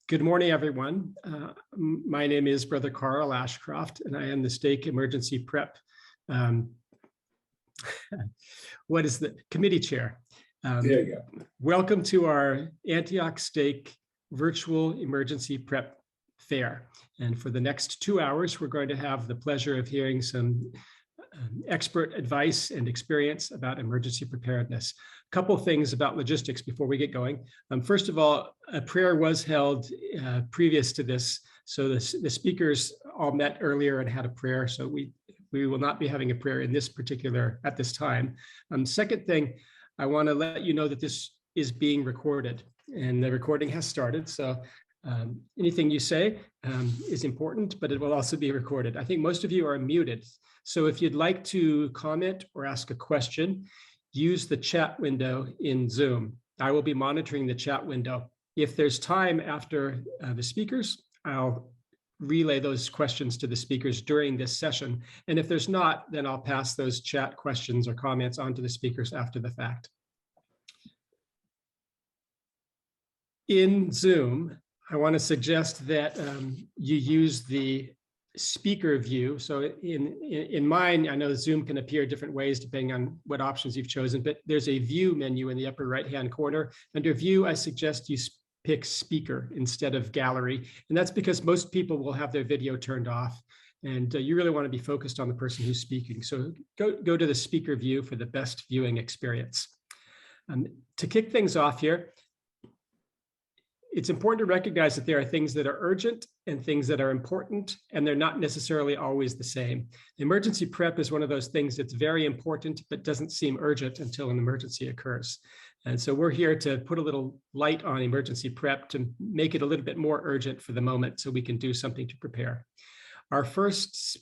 Good morning, everyone. My name is Brother Carl Ashcroft, and I am the Stake Emergency Prep. What is the committee chair? There you go. Welcome to our Antioch Stake Virtual Emergency Prep Fair. And for the next 2 hours, we're going to have the pleasure of hearing some expert advice and experience about emergency preparedness. A couple things about logistics before we get going. First of all, a prayer was held previous to this. So the speakers all met earlier and had a prayer. So we will not be having a prayer in this particular, at this time. Second thing, I want to let you know that this is being recorded and the recording has started. So anything you say is important, but it will also be recorded. I think most of you are muted. So if you'd like to comment or ask a question, use the chat window in Zoom. I will be monitoring the chat window. If there's time after the speakers, I'll relay those questions to the speakers during this session. And if there's not, then I'll pass those chat questions or comments on to the speakers after the fact. In Zoom, I want to suggest that you use the speaker view. So in mine, I know Zoom can appear different ways depending on what options you've chosen, but there's a view menu in the upper right-hand corner. Under view, I suggest you pick speaker instead of gallery. And that's because most people will have their video turned off and you really want to be focused on the person who's speaking. So go to the speaker view for the best viewing experience. To kick things off here, it's important to recognize that there are things that are urgent and things that are important, and they're not necessarily always the same. Emergency prep is one of those things that's very important, but doesn't seem urgent until an emergency occurs. And so we're here to put a little light on emergency prep to make it a little bit more urgent for the moment so we can do something to prepare. Our first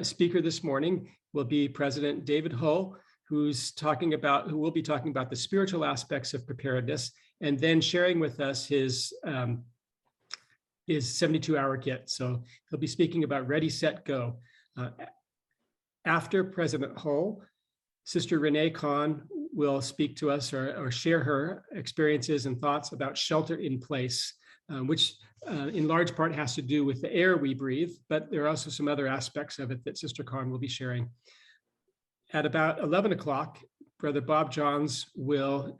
speaker this morning will be President David Hull, who will be talking about the spiritual aspects of preparedness, and then sharing with us his 72-hour kit. So he'll be speaking about Ready, Set, Go. After President Hull, Sister Rene Conn will speak to us or share her experiences and thoughts about shelter in place, which in large part has to do with the air we breathe, but there are also some other aspects of it that Sister Conn will be sharing. At about 11 o'clock, Brother Bob Johns will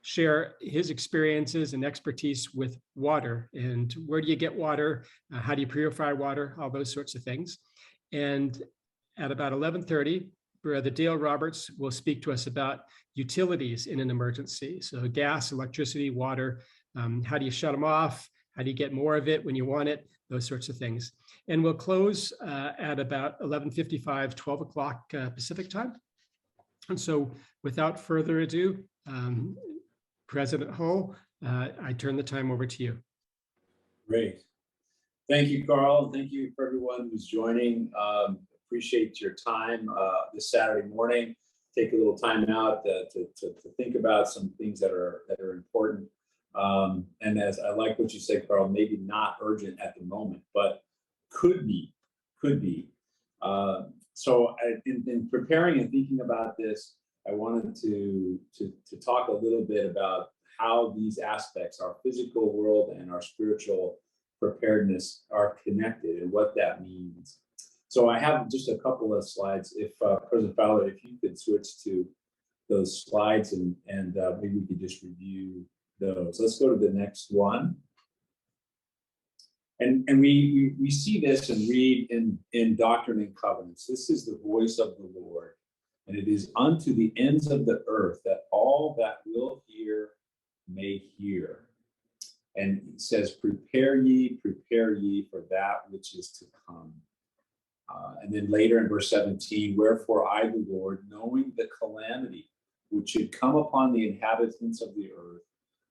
share his experiences and expertise with water and where do you get water, how do you purify water, all those sorts of things. And at about 11:30, Brother Dale Roberts will speak to us about utilities in an emergency. So gas, electricity, water, how do you shut them off? How do you get more of it when you want it? Those sorts of things. And we'll close at about 11:55, 12 o'clock Pacific time. And so without further ado, President Hull, I turn the time over to you. Great. Thank you, Carl. Thank you for everyone who's joining. Appreciate your time this Saturday morning. Take a little time out to think about some things that are important. And as I like what you said, Carl, maybe not urgent at the moment, but could be. So in preparing and thinking about this, I wanted to talk a little bit about how these aspects, our physical world and our spiritual preparedness, are connected and what that means. So I have just a couple of slides. If President Fowler, if you could switch to those slides and maybe we could just review those. Let's go to the next one. And we see this and read in Doctrine and Covenants. This is the voice of the Lord. And it is unto the ends of the earth that all that will hear may hear. And it says, prepare ye for that which is to come. And then later in verse 17, wherefore I, the Lord, knowing the calamity which should come upon the inhabitants of the earth,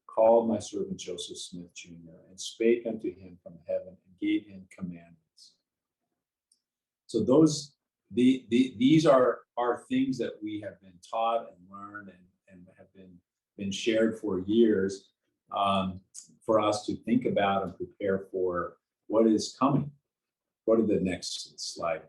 called my servant Joseph Smith, Jr., and spake unto him from heaven and gave him commandments. So these are things that we have been taught and learned and have been shared for years for us to think about and prepare for what is coming. Go to the next slide.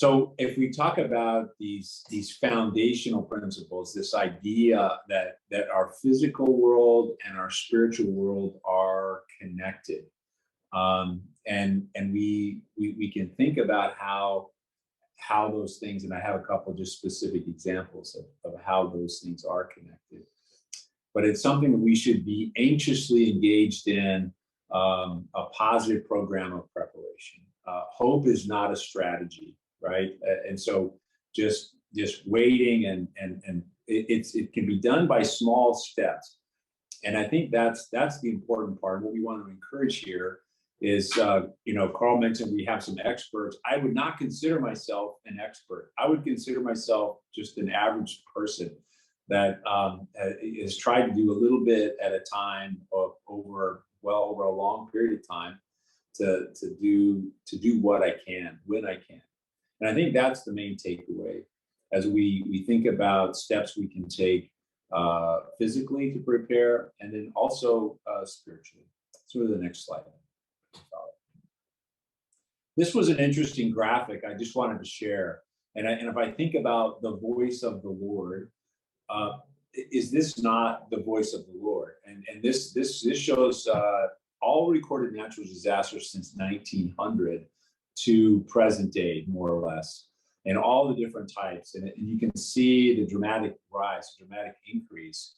So if we talk about these foundational principles, this idea that our physical world and our spiritual world are connected, and we can think about how those things, and I have a couple just specific examples of how those things are connected. But it's something that we should be anxiously engaged in, a positive program of preparation. Hope is not a strategy, right? And so just waiting and it can be done by small steps. And I think that's the important part. What we want to encourage here is, Carl mentioned we have some experts. I would not consider myself an expert. I would consider myself just an average person that has tried to do a little bit at a time over a long period of time to do what I can when I can. And I think that's the main takeaway as we think about steps we can take physically to prepare, and then also spiritually. Let's go to the next slide. This was an interesting graphic I just wanted to share. And if I think about the voice of the Lord, is this not the voice of the Lord? And this shows all recorded natural disasters since 1900 to present day, more or less, and all the different types. And you can see the dramatic rise, dramatic increase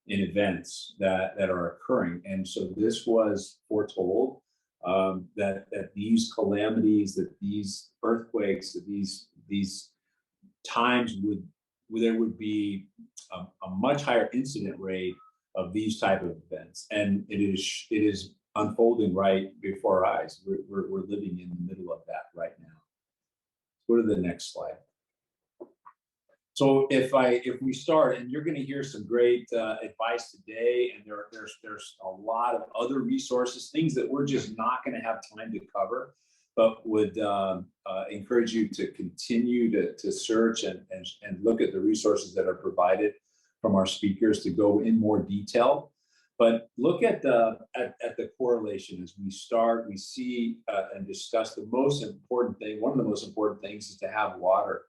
in events that are occurring. And so this was foretold, that these calamities, that these earthquakes, that these times there would be a much higher incident rate of these type of events, and it is unfolding right before our eyes. We're living in the middle of that right now. Go to the next slide. So if we start, and you're going to hear some great advice today, and there's a lot of other resources, things that we're just not going to have time to cover, but would encourage you to continue to search and look at the resources that are provided from our speakers to go in more detail. But look at the correlation as we start. We see and discuss the most important thing. One of the most important things is to have water.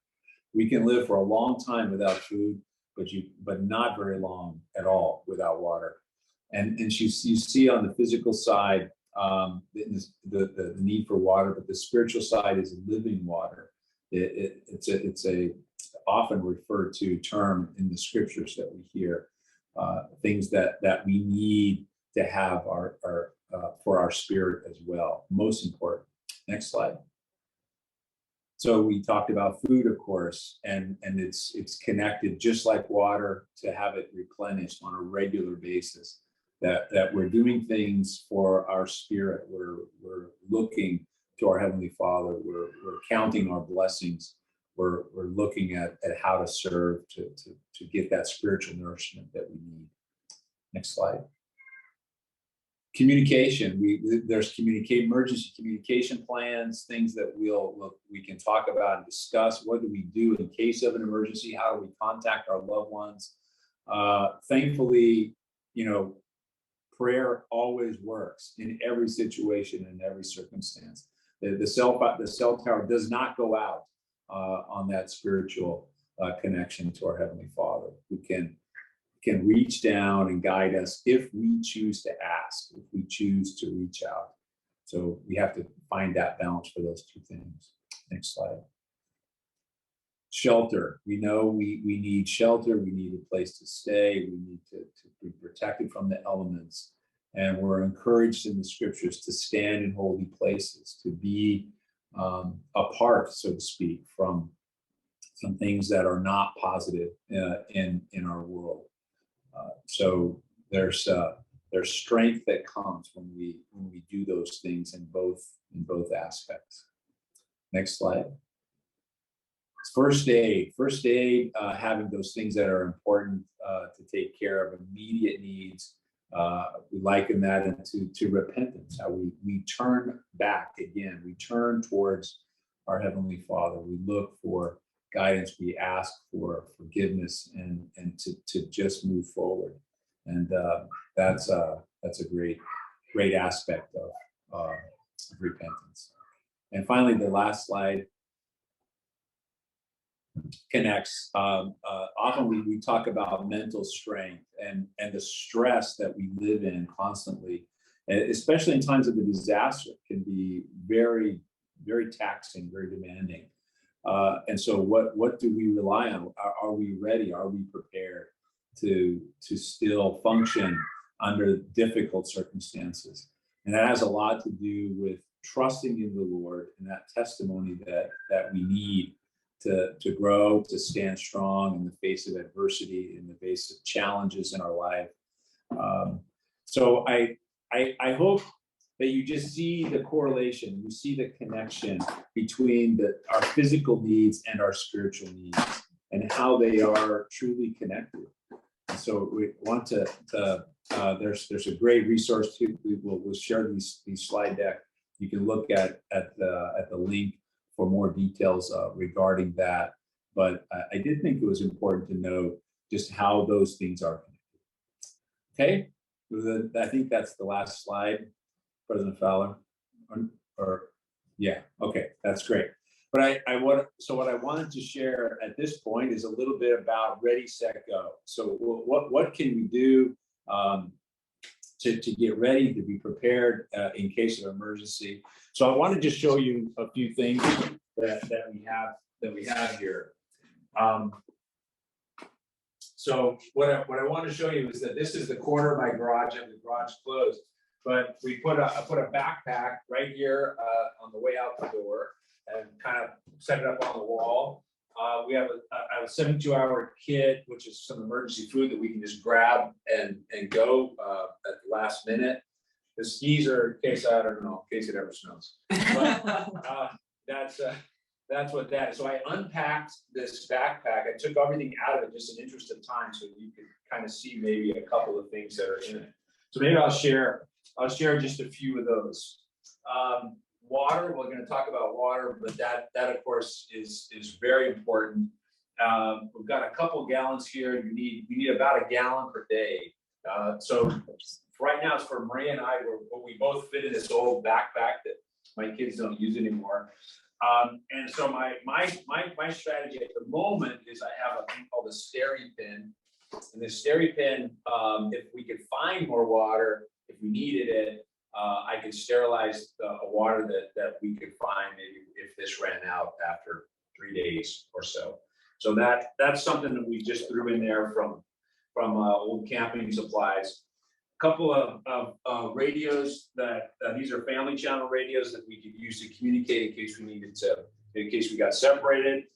We can live for a long time without food, but not very long at all without water. And you see on the physical side the need for water, but the spiritual side is living water. It's a often referred to term in the scriptures that we hear, things that we need to have for our spirit as well. Most important. Next slide. So we talked about food, of course, and it's connected just like water to have it replenished on a regular basis. That we're doing things for our spirit. We're looking to our Heavenly Father. We're counting our blessings. We're looking at how to serve to get that spiritual nourishment that we need. Next slide. Communication. There's emergency communication plans, things that we can talk about and discuss. What do we do in case of an emergency? How do we contact our loved ones? Thankfully, prayer always works in every situation and every circumstance. The cell tower does not go out on that spiritual connection to our Heavenly Father, who can reach down and guide us if we choose to ask, if we choose to reach out. So we have to find that balance for those two things. Next slide. Shelter. We know we need shelter. We need a place to stay. We need to be protected from the elements. And we're encouraged in the scriptures to stand in holy places, to be apart, so to speak, from some things that are not positive in our world. So there's strength that comes when we do those things in both aspects. Next slide. First aid, having those things that are important to take care of immediate needs. We liken that into repentance, how we turn back again. We turn towards our Heavenly Father. We look for guidance. We ask for forgiveness and to just move forward. And that's a great aspect of repentance. And finally, the last slide. connects. Often we talk about mental strength and the stress that we live in constantly, especially in times of a disaster, can be very, very taxing, very demanding. And so what do we rely on? Are we ready? Are we prepared to still function under difficult circumstances? And that has a lot to do with trusting in the Lord and that testimony that we need to grow, to stand strong in the face of adversity, in the face of challenges in our life. So I hope that you just see the correlation, you see the connection between our physical needs and our spiritual needs and how they are truly connected. And so we want to there's a great resource too. We'll share these slide deck. You can look at the link for more details regarding that. But I did think it was important to note just how those things are connected. Okay, I think that's the last slide, President Fowler. Yeah, okay, that's great. But what I wanted to share at this point is a little bit about Ready, Set, Go. So what can we do to get ready, to be prepared in case of emergency? So I wanted to show you a few things that we have here. So what I want to show you is that this is the corner of my garage. I have the garage closed, but I put a backpack right here on the way out the door and kind of set it up on the wall. We have a 72-hour kit, which is some emergency food that we can just grab and go at the last minute. The skis are in case, I don't know, in case it ever snows. But that's what that is. So I unpacked this backpack. I took everything out of it just in interest of time so you could kind of see maybe a couple of things that are in it. So maybe I'll share just a few of those. Water, we're going to talk about water, but that of course is very important. We've got a couple gallons here. You need about a gallon per day. So right now it's for Maria and I, we both fit in this old backpack that my kids don't use anymore. And so my strategy at the moment is I have a thing called a SteriPen. And the SteriPen, if we could find more water, if we needed it, I could sterilize the water that we could find maybe if this ran out after 3 days or so. So that's something that we just threw in there from old camping supplies. A couple of radios these are family channel radios that we could use to communicate in case we needed to, in case we got separated.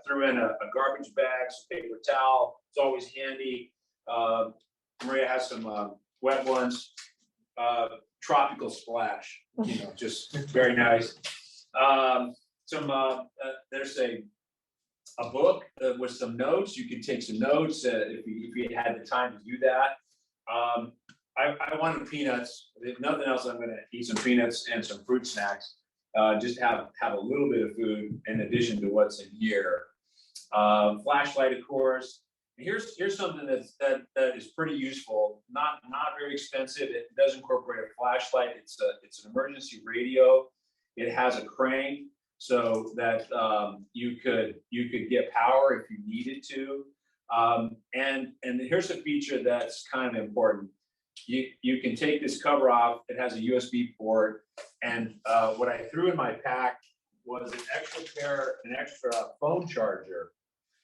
Threw in a garbage bag, some paper towel. It's always handy. Maria has some wet ones. Tropical splash, just very nice. There's a book with some notes. You can take some notes if you had the time to do that. I wanted peanuts. If nothing else, I'm going to eat some peanuts and some fruit snacks. Just have a little bit of food in addition to what's in here. Flashlight, of course. Here's something that is pretty useful. Not very expensive. It does incorporate a flashlight. It's an emergency radio. It has a crank so that you could get power if you needed to. And here's a feature that's kind of important. You can take this cover off. It has a USB port. And what I threw in my pack was an extra phone charger.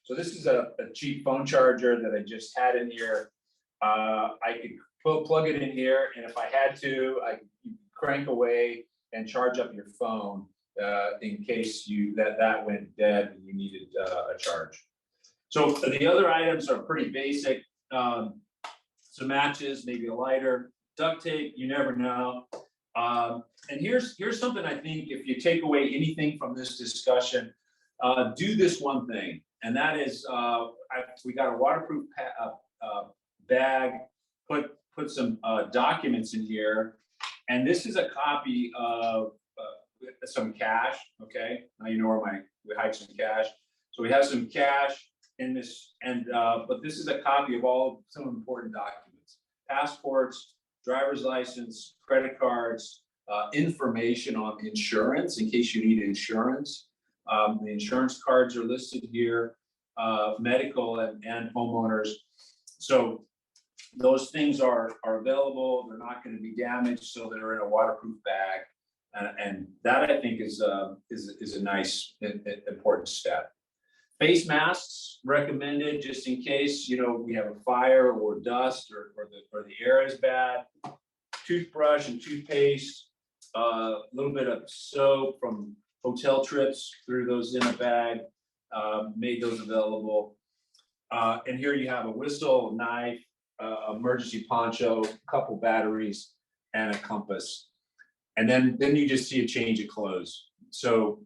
So this is a cheap phone charger that I just had in here. I could plug it in here, and if I had to, I could crank away and charge up your phone in case that went dead and you needed a charge. So the other items are pretty basic. Some matches, maybe a lighter, duct tape, you never know. And here's something I think if you take away anything from this discussion, do this one thing. And that is, we got a waterproof bag, put some documents in here. And this is a copy of some cash, okay? Now you know where we hide some cash. So we have some cash in this, but this is a copy of some important documents: passports, driver's license, credit cards, information on insurance in case you need insurance. The insurance cards are listed here, medical and homeowners. So those things are available. They're not going to be damaged, so they're in a waterproof bag, and that I think is a nice important step. Face masks recommended just in case we have a fire or dust or the air is bad. Toothbrush and toothpaste, a little bit of soap from hotel trips, threw those in a bag, made those available. And here you have a whistle, a knife, emergency poncho, a couple batteries, and a compass. And then you just see a change of clothes. So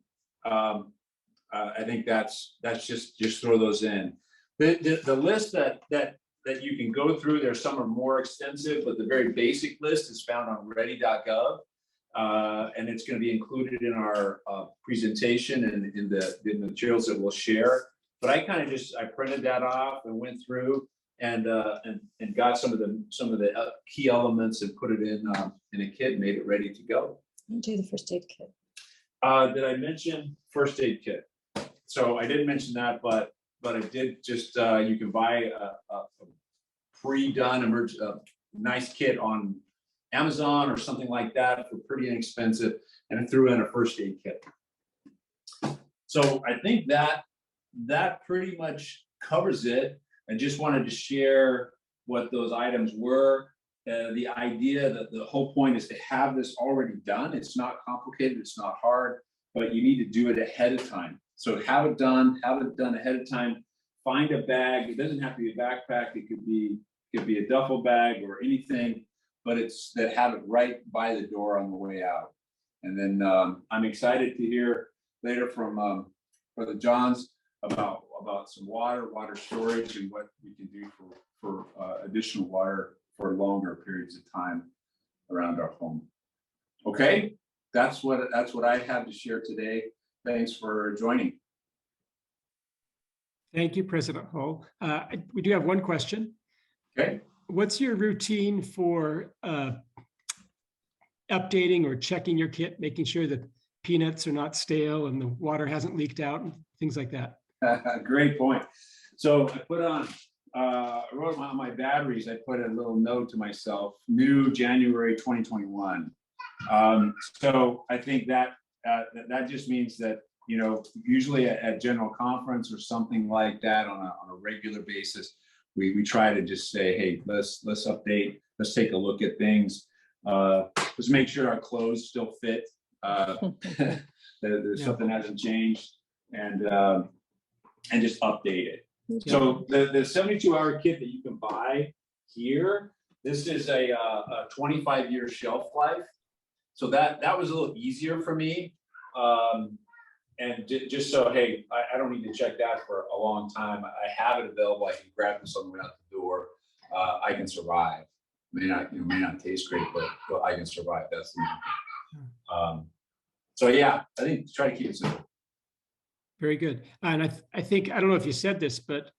I think that's just throw those in. The list that you can go through, there's some are more extensive, but the very basic list is found on ready.gov. And it's going to be included in our presentation and in the materials that we'll share. But I kind of I printed that off and went through and got some of the key elements and put it in a kit, made it ready to go. Do the first aid kit. Did I mention first aid kit? So I didn't mention that, but I did just you can buy a pre-done nice kit on Amazon or something like that for pretty inexpensive, and I threw in a first aid kit. So I think that pretty much covers it. I just wanted to share what those items were. The idea that the whole point is to have this already done. It's not complicated, it's not hard, but you need to do it ahead of time. So have it done ahead of time. Find a bag. It doesn't have to be a backpack. It could be a duffel bag or anything, but it's that have it right by the door on the way out. And then I'm excited to hear later from Brother Johns about some water storage and what we can do for additional water for longer periods of time around our home. Okay, that's what I have to share today. Thanks for joining. Thank you, President Hull. We do have one question. Okay. What's your routine for updating or checking your kit, making sure that peanuts are not stale and the water hasn't leaked out and things like that? Great point. So I put on, I wrote on my batteries, I put a little note to myself, new January 2021. So I think that just means that, usually at general conference or something like that on a regular basis, we try to just say, hey, let's update, let's take a look at things. Let's make sure our clothes still fit. There's something hasn't changed, and just update it. Yeah. So the 72-hour kit that you can buy here, this is a 25-year shelf life. So that was a little easier for me. And just so, hey, I don't need to check that for a long time. I have it available. I can grab this on the way out the door. I can survive. May not taste great, but I can survive. That's the main thing. So yeah, I think try to keep it simple. Very good. And I think, I don't know if you said this, but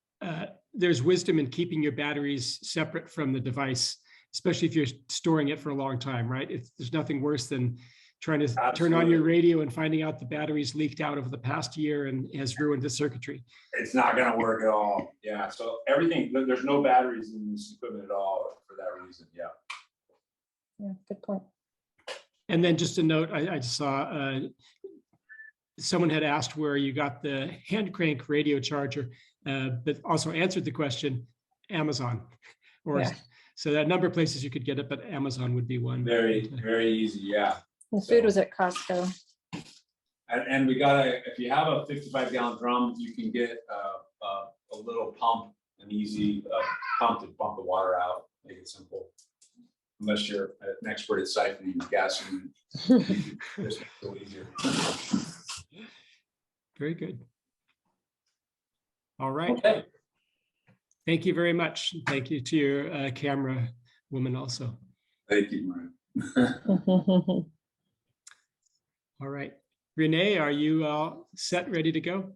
there's wisdom in keeping your batteries separate from the device, especially if you're storing it for a long time, right? There's nothing worse than trying to Absolutely. Turn on your radio and finding out the batteries leaked out over the past year and has ruined the circuitry. It's not going to work at all. Yeah. So everything, there's no batteries in this equipment at all for that reason. Yeah. Yeah, good point. And then just a note, I just saw someone had asked where you got the hand crank radio charger, but also answered the question, Amazon. So there are a number of places you could get it, but Amazon would be one. Very easy. Yeah. The food was at Costco. And we got if you have a 55-gallon drum, you can get a little pump, an easy pump to pump the water out, make it simple. Unless you're an expert at siphoning gasoline, it's a little easier. Very good. All right. Okay. Thank you very much. Thank you to your camera woman also. Thank you, Ryan. All right. Rene, are you all set, ready to go?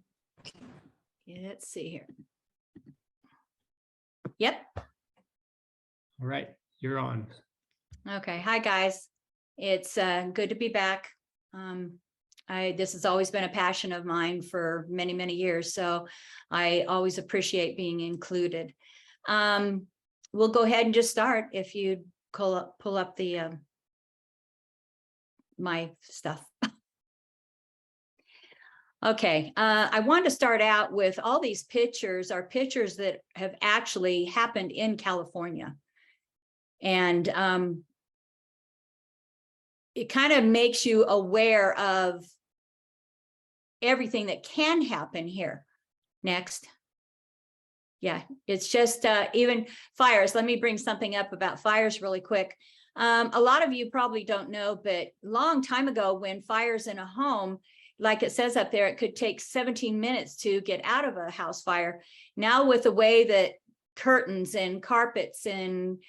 Let's see here. Yep. All right, you're on. Okay. Hi, guys. It's good to be back. This has always been a passion of mine for many, many years. So I always appreciate being included. We'll go ahead and just start if you pull up the my stuff. Okay, I want to start out with all these pictures are pictures that have actually happened in California. And it kind of makes you aware of everything that can happen here. Next. Yeah, it's just even fires. Let me bring something up about fires really quick. A lot of you probably don't know, but long time ago when fires in a home, like it says up there, it could take 17 minutes to get out of a house fire. Now with the way that curtains and carpets and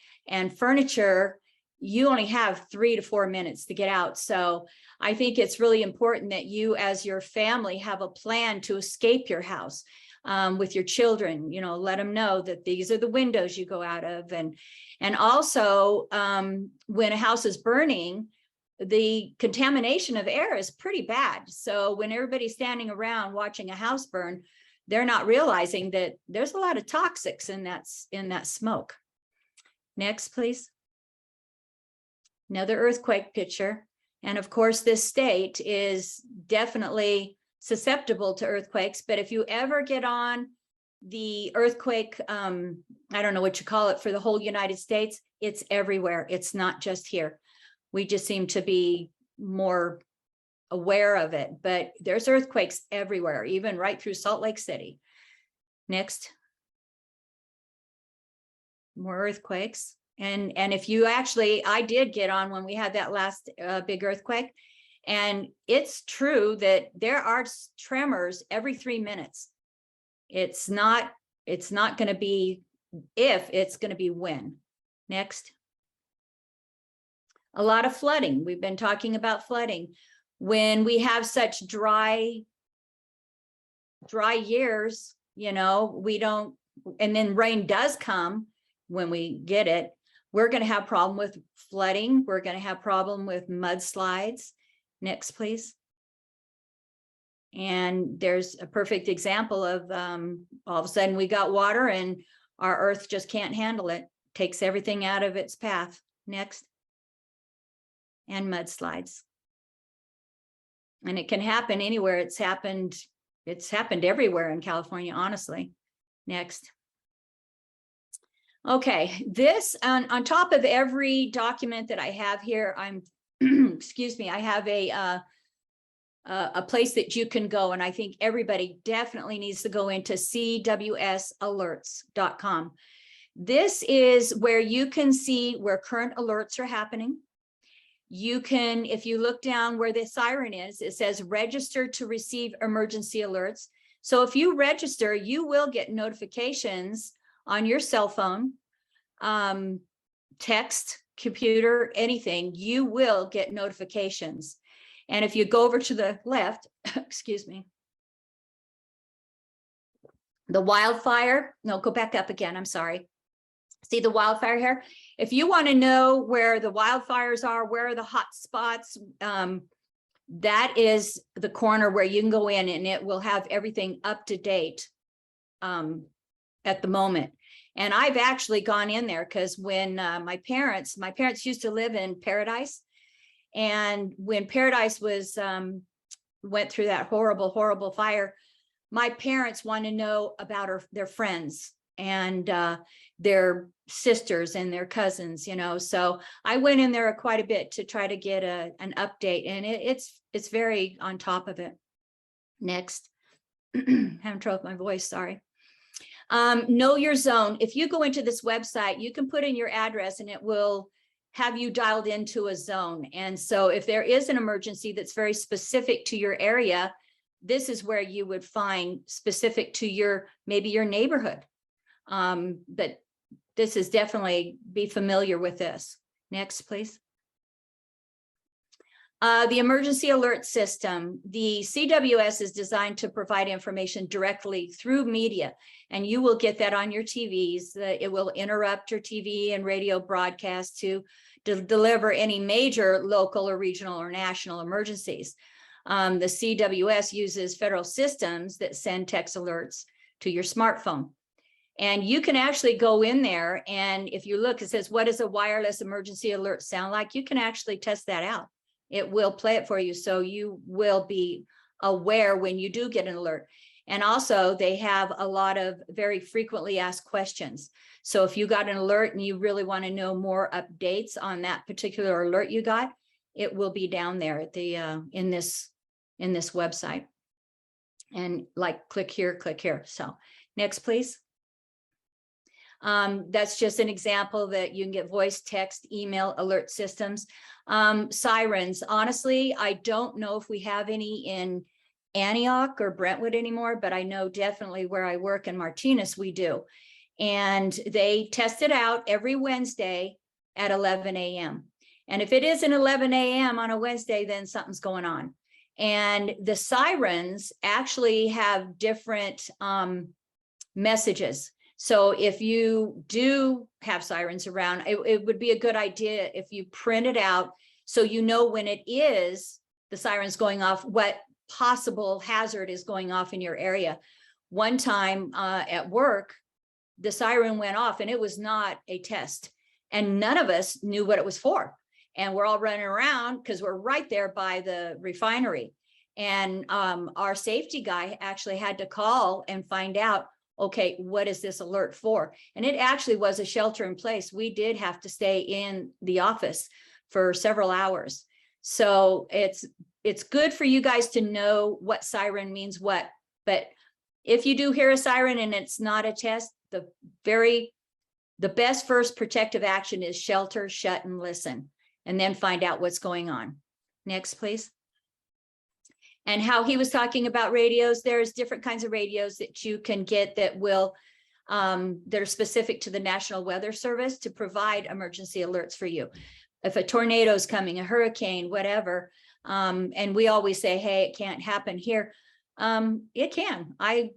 furniture, you only have 3 to 4 minutes to get out. So I think it's really important that you as your family have a plan to escape your house with your children, you know, let them know that these are the windows you go out of. And also when a house is burning, the contamination of air is pretty bad. So when everybody's standing around watching a house burn, they're not realizing that there's a lot of toxics in that smoke. Next, please. Another earthquake picture. And of course, this state is definitely susceptible to earthquakes. But if you ever get on the earthquake, I don't know what you call it for the whole United States, it's everywhere. It's not just here. We just seem to be more aware of it, but there's earthquakes everywhere, even right through Salt Lake City. Next. More earthquakes. And if you actually, I did get on when we had that last big earthquake, and it's true that there are tremors every 3 minutes. It's not going to be if, it's going to be when. Next. A lot of flooding. We've been talking about flooding. When we have such dry years, you know, we don't, and then rain does come when we get it, we're going to have problem with flooding. We're going to have problem with mudslides. Next, please. And there's a perfect example of all of a sudden we got water and our earth just can't handle it. Takes everything out of its path. Next. And mudslides. And it can happen anywhere. It's happened everywhere in California, honestly. Next. Okay, this on top of every document that I have here, I'm excuse me, I have a place that you can go, and I think everybody definitely needs to go into cwsalerts.com. This is where you can see where current alerts are happening. You can, if you look down where the siren is, it says register to receive emergency alerts. So if you register, you will get notifications on your cell phone, text, computer, anything, you will get notifications. And if you go over to the left, excuse me, the wildfire, no, go back up again, I'm sorry. See the wildfire here? If you want to know where the wildfires are, where are the hot spots, that is the corner where you can go in and it will have everything up to date at the moment. And I've actually gone in there because when my parents used to live in Paradise. And when Paradise was went through that horrible fire, my parents wanted to know about their friends and their sisters and their cousins, you know. So I went in there quite a bit to try to get an update, and it's very on top of it. Next. Having trouble with my voice, sorry. Know your zone. If you go into this website, you can put in your address and it will have you dialed into a zone. And so if there is an emergency that's very specific to your area, this is where you would find specific to maybe your neighborhood. But this is definitely, be familiar with this. Next, please. The emergency alert system, the CWS is designed to provide information directly through media, and you will get that on your TVs. It will interrupt your TV and radio broadcast to deliver any major local or regional or national emergencies. The CWS uses federal systems that send text alerts to your smartphone. And you can actually go in there, and if you look, it says, what does a wireless emergency alert sound like? You can actually test that out. It will play it for you, so you will be aware when you do get an alert. And also, they have a lot of very frequently asked questions. So if you got an alert and you really want to know more updates on that particular alert you got, it will be down there at the in this website. And like, click here, click here. So next, please. That's just an example that you can get voice, text, email alert systems. Sirens, honestly, I don't know if we have any in Antioch or Brentwood anymore, but I know definitely where I work in Martinez, we do. And they test it out every Wednesday at 11 a.m. And if it isn't 11 a.m. on a Wednesday, then something's going on. And the sirens actually have different messages. So if you do have sirens around, it would be a good idea if you print it out so you know when it is the sirens going off, what possible hazard is going off in your area. One time at work, the siren went off and it was not a test. And none of us knew what it was for. And we're all running around because we're right there by the refinery. And our safety guy actually had to call and find out, okay, what is this alert for? And it actually was a shelter in place. We did have to stay in the office for several hours. So it's good for you guys to know what siren means what. But if you do hear a siren and it's not a test, the best first protective action is shelter, shut, and listen, and then find out what's going on. Next, please. And how he was talking about radios, there's different kinds of radios that you can get that will, that are specific to the National Weather Service to provide emergency alerts for you. If a tornado is coming, a hurricane, whatever, and we always say, hey, it can't happen here. It can. I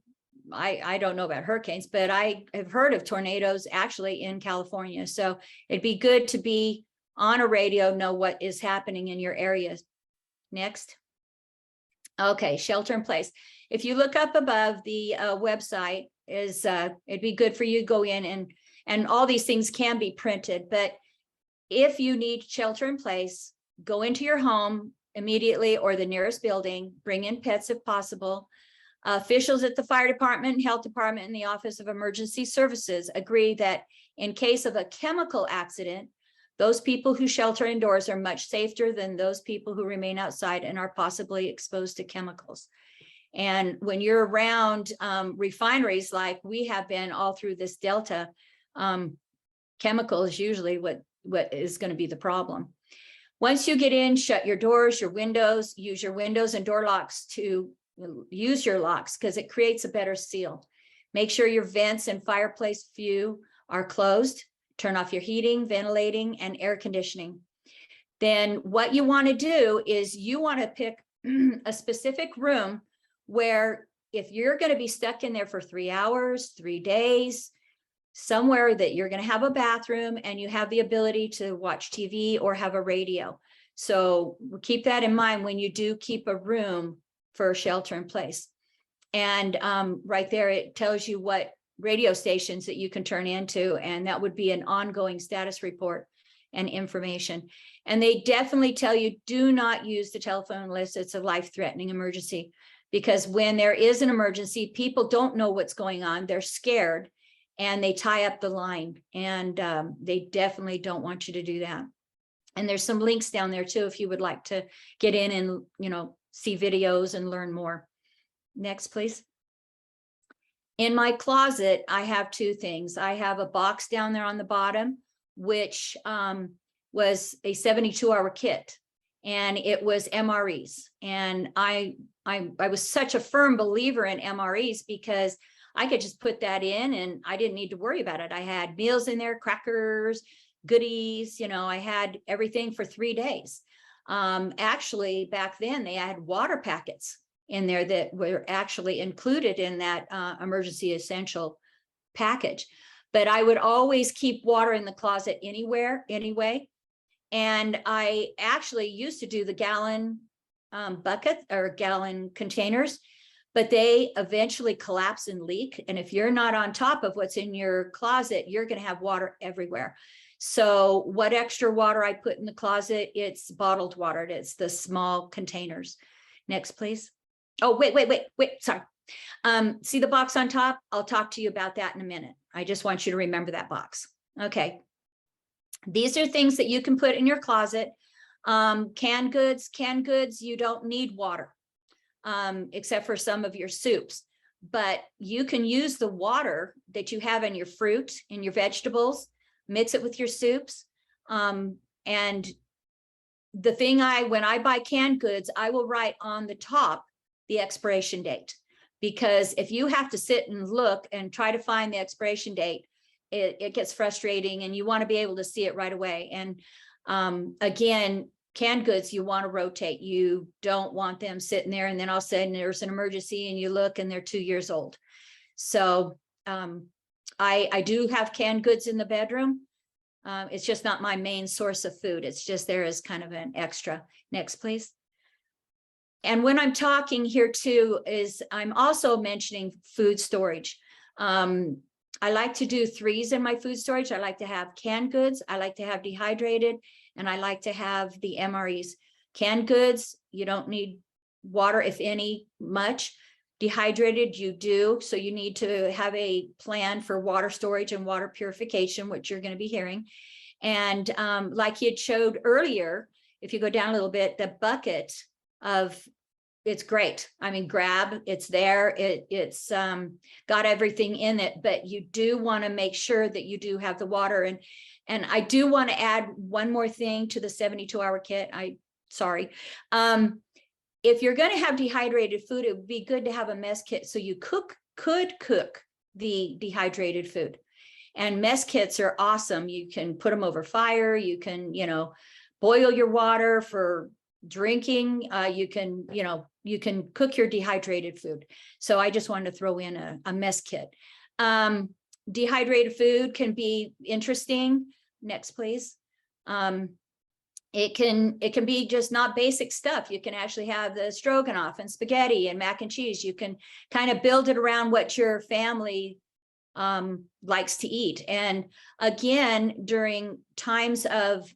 don't know about hurricanes, but I have heard of tornadoes actually in California. So it'd be good to be on a radio, know what is happening in your area. Next. Okay, shelter in place. If you look up above, the website is, it'd be good for you to go in, and all these things can be printed, but if you need shelter in place, go into your home immediately or the nearest building, bring in pets if possible. Officials at the fire department, health department, and the Office of Emergency Services agree that in case of a chemical accident, those people who shelter indoors are much safer than those people who remain outside and are possibly exposed to chemicals. And when you're around refineries like we have been all through this Delta, chemical is usually what is going to be the problem. Once you get in, shut your doors, your windows, use your windows and door locks to use your locks because it creates a better seal. Make sure your vents and fireplace view are closed. Turn off your heating, ventilating, and air conditioning. Then what you want to do is you want to pick a specific room where if you're going to be stuck in there for 3 hours, 3 days, somewhere that you're going to have a bathroom and you have the ability to watch TV or have a radio. So keep that in mind when you do keep a room for shelter in place. And right there, it tells you what radio stations that you can turn into, and that would be an ongoing status report and information. And they definitely tell you, do not use the telephone unless it's a life-threatening emergency, because when there is an emergency, people don't know what's going on. They're scared and they tie up the line, and they definitely don't want you to do that. And there's some links down there too, if you would like to get in and, you know, see videos and learn more. Next, please. In my closet, I have 2 things. I have a box down there on the bottom, which was a 72-hour kit, and it was MREs. And I was such a firm believer in MREs because I could just put that in and I didn't need to worry about it. I had meals in there, crackers, goodies, you know, I had everything for 3 days. Actually, back then they had water packets in there that were actually included in that emergency essential package. But I would always keep water in the closet anyway. And I actually used to do the gallon bucket or gallon containers, but they eventually collapse and leak. And if you're not on top of what's in your closet, you're going to have water everywhere. So what extra water I put in the closet, it's bottled water. It's the small containers. Next, please. Oh, wait, sorry. See the box on top? I'll talk to you about that in a minute. I just want you to remember that box. Okay. These are things that you can put in your closet. Canned goods, you don't need water, except for some of your soups. But you can use the water that you have in your fruit, in your vegetables, mix it with your soups. And the thing when I buy canned goods, I will write on the top the expiration date, because if you have to sit and look and try to find the expiration date, it gets frustrating, and you want to be able to see it right away. And again, canned goods, you want to rotate. You don't want them sitting there and then all of a sudden there's an emergency and you look and they're 2 years old. So I do have canned goods in the bedroom. It's just not my main source of food. It's just there as kind of an extra. Next, please. And when I'm talking here too, is I'm also mentioning food storage. I like to do threes in my food storage. I like to have canned goods. I like to have dehydrated, and I like to have the MREs. Canned goods, you don't need water, if any, much. Dehydrated, you do. So you need to have a plan for water storage and water purification, which you're going to be hearing. And like he had showed earlier, if you go down a little bit, the bucket of, it's great. I mean, grab, it's there. It's got everything in it, but you do want to make sure that you do have the water. And I do want to add one more thing to the 72-hour kit. Sorry. If you're going to have dehydrated food, it would be good to have a mess kit so you could cook the dehydrated food. And mess kits are awesome. You can put them over fire. You can, boil your water for drinking. You can cook your dehydrated food. So I just wanted to throw in a mess kit. Dehydrated food can be interesting. Next, please. It can be just not basic stuff. You can actually have the stroganoff and spaghetti and mac and cheese. You can kind of build it around what your family likes to eat. And again, during times of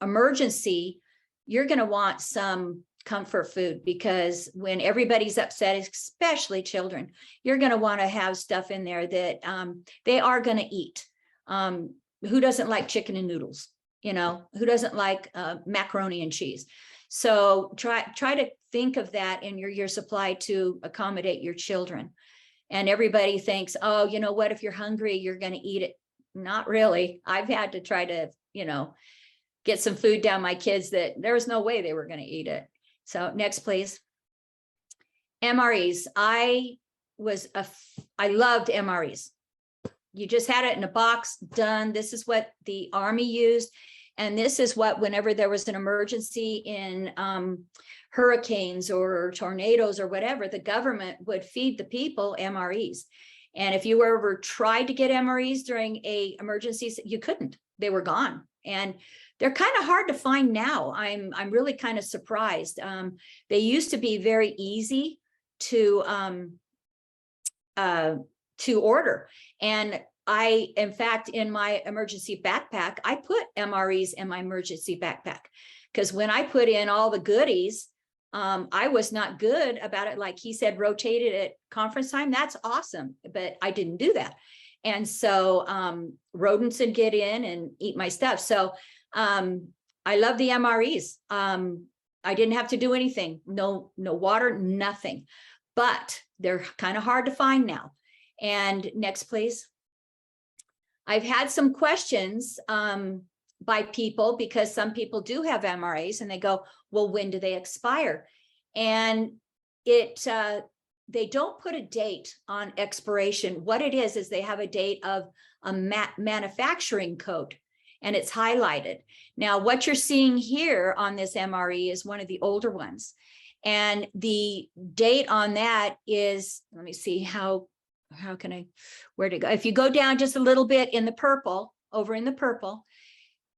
emergency, you're going to want some comfort food, because when everybody's upset, especially children, you're going to want to have stuff in there that they are going to eat. Who doesn't like chicken and noodles? Who doesn't like macaroni and cheese? So try to think of that in your supply to accommodate your children. And everybody thinks, oh, you know what, if you're hungry, you're going to eat it. Not really. I've had to try to, get some food down my kids that there was no way they were going to eat it. So next, please. MREs. I loved MREs. You just had it in a box, done. This is what the Army used. And this is what, whenever there was an emergency in hurricanes or tornadoes or whatever, the government would feed the people MREs. And if you ever tried to get MREs during a emergency, you couldn't. They were gone. And they're kind of hard to find now. I'm really kind of surprised. They used to be very easy to order. And in fact, in my emergency backpack, I put MREs in my emergency backpack, because when I put in all the goodies, I was not good about it. Like he said, rotated at conference time. That's awesome. But I didn't do that. And so rodents would get in and eat my stuff. So I love the MREs. I didn't have to do anything. No water, nothing. But they're kind of hard to find now. And next, please. I've had some questions by people, because some people do have MREs and they go, well, when do they expire? And they don't put a date on expiration. What it is they have a date of a manufacturing code, and it's highlighted. Now, what you're seeing here on this MRE is one of the older ones. And the date on that is, let me see, where to go? If you go down just a little bit in the purple, over in the purple,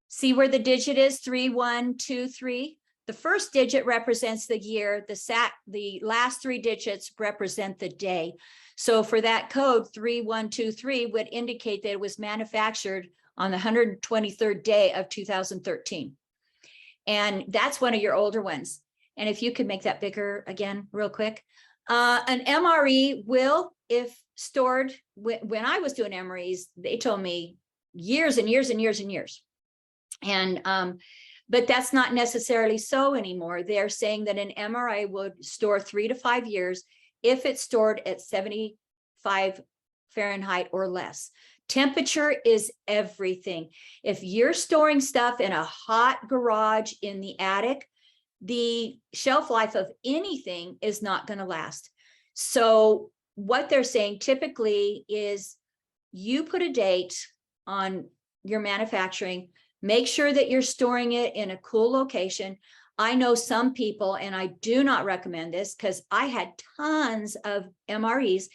see where the digit is, 3123. the first digit represents the year, the last three digits represent the day. So for that code 3123 would indicate that it was manufactured on the 123rd day of 2013. And that's one of your older ones. And if you could make that bigger again, real quick. An MRE will, if stored, when I was doing MREs, they told me years and years and years and years. And, but that's not necessarily so anymore. They're saying that an MRE would store 3 to 5 years if it's stored at 75 Fahrenheit or less. Temperature is everything. If you're storing stuff in a hot garage in the attic, the shelf life of anything is not going to last. So what they're saying typically is you put a date on your manufacturing, make sure that you're storing it in a cool location. I know some people, and I do not recommend this because I had tons of MREs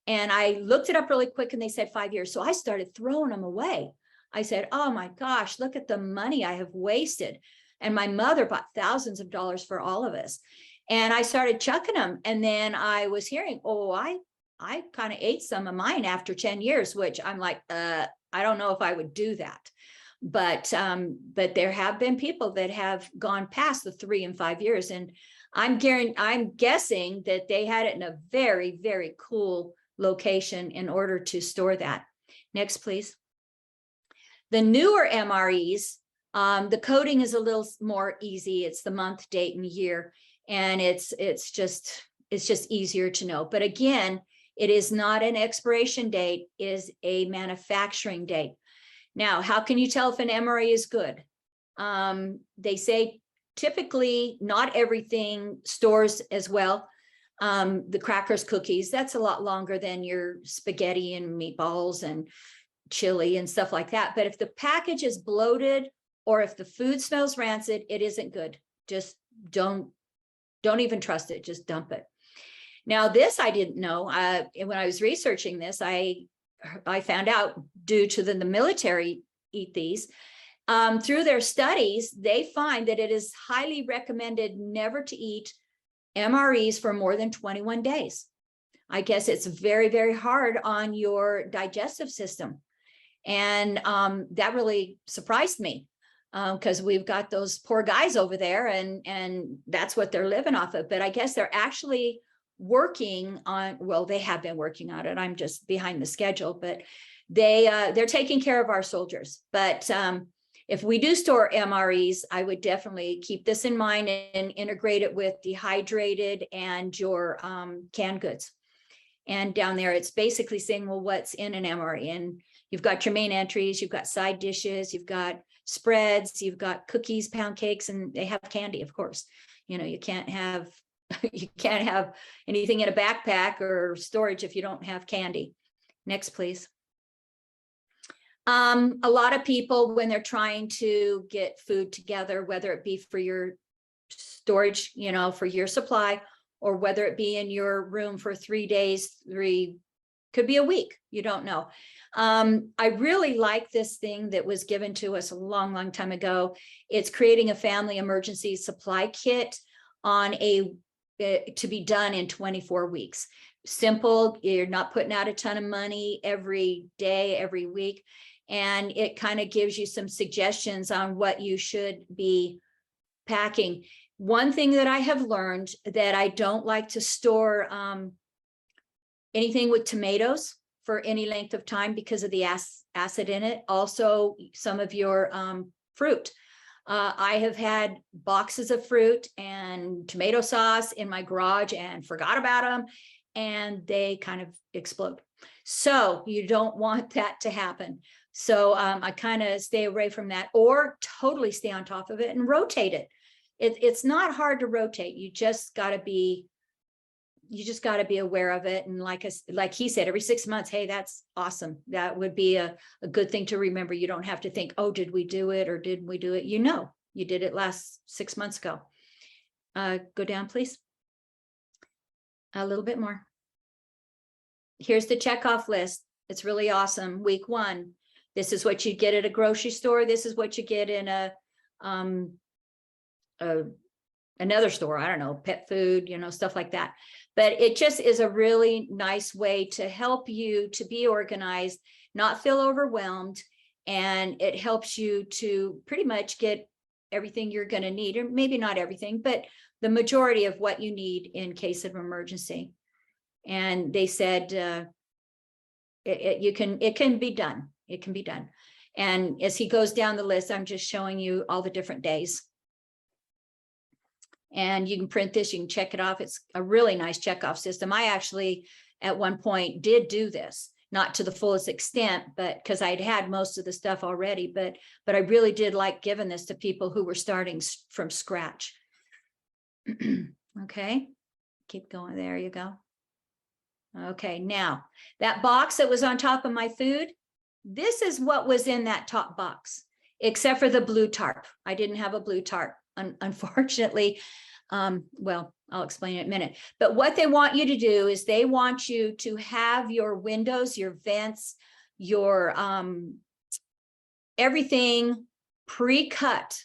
and I looked it up really quick and they said 5 years. So I started throwing them away. I said, oh my gosh, look at the money I have wasted. And my mother bought thousands of dollars for all of us. And I started chucking them. And then I was hearing, oh, I kind of ate some of mine after 10 years, which I'm like, I don't know if I would do that. But there have been people that have gone past the 3 and 5 years. And I'm guessing that they had it in a very, very cool location in order to store that. Next, please. The newer MREs, the coding is a little more easy. It's the month, date, and year, and it's just easier to know. But again, it is not an expiration date, it is a manufacturing date. Now, how can you tell if an MRE is good? They say typically not everything stores as well. The crackers, cookies, that's a lot longer than your spaghetti and meatballs and chili and stuff like that. But if the package is bloated or if the food smells rancid, it isn't good. Just don't even trust it. Just dump it. Now, this I didn't know. When I was researching this, I found out due to the military eat these. Through their studies, they find that it is highly recommended never to eat MREs for more than 21 days. I guess it's very, very hard on your digestive system. And that really surprised me because we've got those poor guys over there and that's what they're living off of. But I guess they're actually working on, well, they have been working on it. I'm just behind the schedule, but they're taking care of our soldiers. But if we do store MREs, I would definitely keep this in mind and integrate it with dehydrated and your canned goods. And down there, it's basically saying, well, what's in an MRE? And you've got your main entries, you've got side dishes, you've got spreads, you've got cookies, pound cakes, and they have candy, of course. You know, you can't have anything in a backpack or storage if you don't have candy. Next, please. A lot of people, when they're trying to get food together, whether it be for your storage, you know, for your supply, or whether it be in your room for 3 days, could be a week, you don't know. I really like this thing that was given to us a long, long time ago. It's creating a family emergency supply kit on to be done in 24 weeks. Simple, you're not putting out a ton of money every day, every week. And it kind of gives you some suggestions on what you should be packing. One thing that I have learned that I don't like to store anything with tomatoes for any length of time because of the acid in it. Also, some of your fruit. I have had boxes of fruit and tomato sauce in my garage and forgot about them, and they kind of explode. So you don't want that to happen. So I kind of stay away from that, or totally stay on top of it and rotate it. It's not hard to rotate. You just got to be aware of it. And like he said, every 6 months, hey, that's awesome. That would be a good thing to remember. You don't have to think, oh, did we do it or didn't we do it? You know, you did it last 6 months ago. Go down, please. A little bit more. Here's the checkoff list. It's really awesome. Week 1, this is what you get at a grocery store. This is what you get in a another store, I don't know, pet food, stuff like that. But it just is a really nice way to help you to be organized, not feel overwhelmed. And it helps you to pretty much get everything you're going to need, or maybe not everything, but the majority of what you need in case of emergency. And they said it can be done. It can be done. And as he goes down the list, I'm just showing you all the different days. And you can print this, you can check it off. It's a really nice checkoff system. I actually, at one point, did do this, not to the fullest extent, but because I'd had most of the stuff already, but I really did like giving this to people who were starting from scratch. Okay, keep going. There you go. Okay, now that box that was on top of my food, this is what was in that top box, except for the blue tarp. I didn't have a blue tarp, unfortunately. Well, I'll explain it in a minute. But what they want you to do is they want you to have your windows, your vents, your everything pre-cut.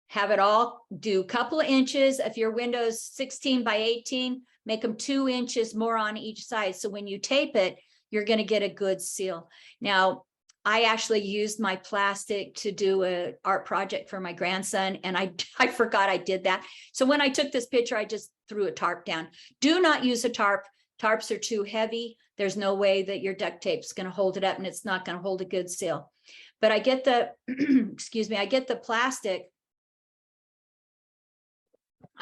Have it all, do a couple of inches. If your window's 16 by 18, make them 2 inches more on each side. So when you tape it, you're going to get a good seal. Now, I actually used my plastic to do an art project for my grandson, and I forgot I did that. So when I took this picture, I just threw a tarp down. Do not use a tarp. Tarps are too heavy. There's no way that your duct tape is going to hold it up, and it's not going to hold a good seal. But I get the, excuse me, I get the plastic.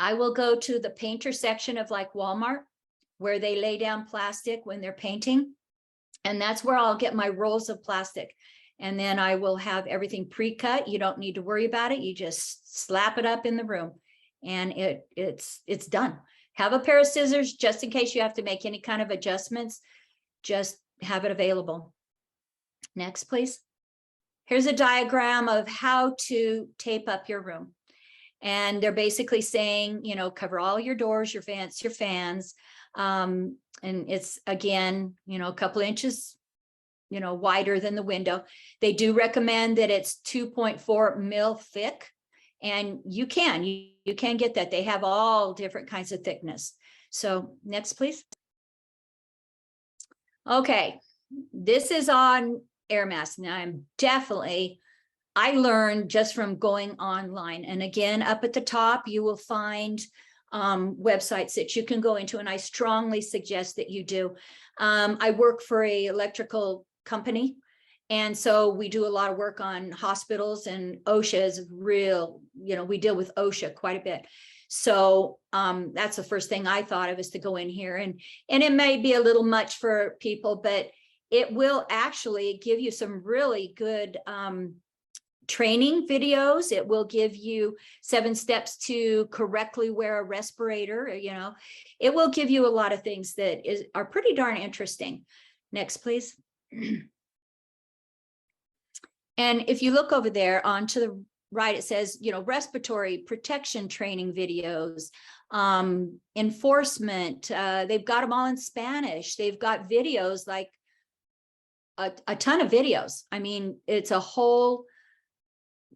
I will go to the painter section of like Walmart, where they lay down plastic when they're painting. And that's where I'll get my rolls of plastic. And then I will have everything pre-cut. You don't need to worry about it. You just slap it up in the room and it's done. Have a pair of scissors just in case you have to make any kind of adjustments. Just have it available. Next, please. Here's a diagram of how to tape up your room. And they're basically saying, cover all your doors, your vents, your fans. And it's, again, a couple inches, wider than the window. They do recommend that it's 2.4 mil thick. And you can get that. They have all different kinds of thickness. So next, please. Okay, this is on air masks. Now I learned just from going online. And again, up at the top, you will find websites that you can go into, and I strongly suggest that you do. I work for an electrical company, and so we do a lot of work on hospitals, and OSHA is real, we deal with OSHA quite a bit. So that's the first thing I thought of, is to go in here, and it may be a little much for people, but it will actually give you some really good training videos. It will give you 7 steps to correctly wear a respirator. It will give you a lot of things that are pretty darn interesting. Next, please. And if you look over there onto the right, it says, respiratory protection training videos, enforcement. They've got them all in Spanish. They've got videos, like a ton of videos. I mean, it's a whole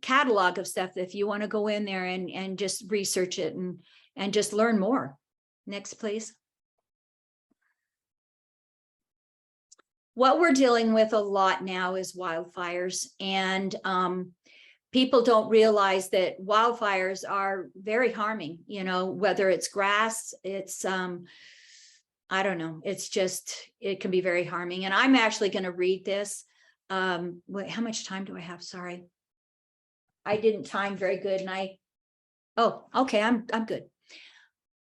catalog of stuff if you want to go in there and just research it and just learn more. Next, please. What we're dealing with a lot now is wildfires, and people don't realize that wildfires are very harming, whether it's grass, it's I don't know, it can be very harming. And I'm actually going to read this. Wait, how much time do I have? Sorry. I didn't time very good, and oh, okay, I'm good.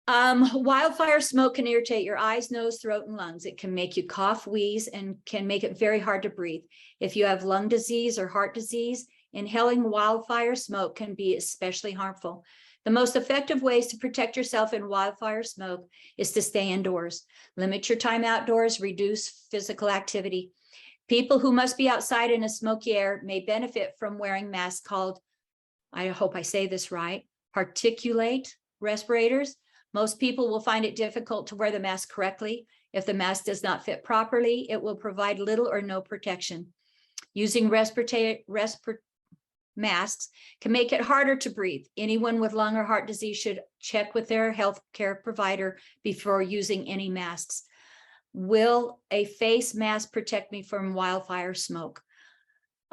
Wildfire smoke can irritate your eyes, nose, throat, and lungs. It can make you cough, wheeze, and can make it very hard to breathe. If you have lung disease or heart disease, inhaling wildfire smoke can be especially harmful. The most effective ways to protect yourself in wildfire smoke is to stay indoors. Limit your time outdoors, reduce physical activity. People who must be outside in a smoky air may benefit from wearing masks called, I hope I say this right, particulate respirators. Most people will find it difficult to wear the mask correctly. If the mask does not fit properly, it will provide little or no protection. Using masks can make it harder to breathe. Anyone with lung or heart disease should check with their healthcare provider before using any masks. Will a face mask protect me from wildfire smoke?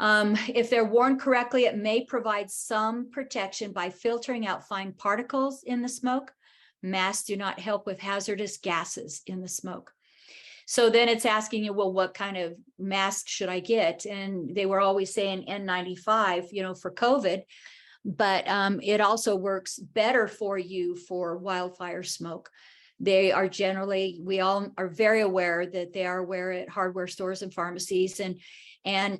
If they're worn correctly, it may provide some protection by filtering out fine particles in the smoke. Masks do not help with hazardous gases in the smoke. So then it's asking you, well, what kind of mask should I get? And they were always saying N95, you know, for COVID, but it also works better for you for wildfire smoke. They are generally, we all are very aware that they are aware at hardware stores and pharmacies. And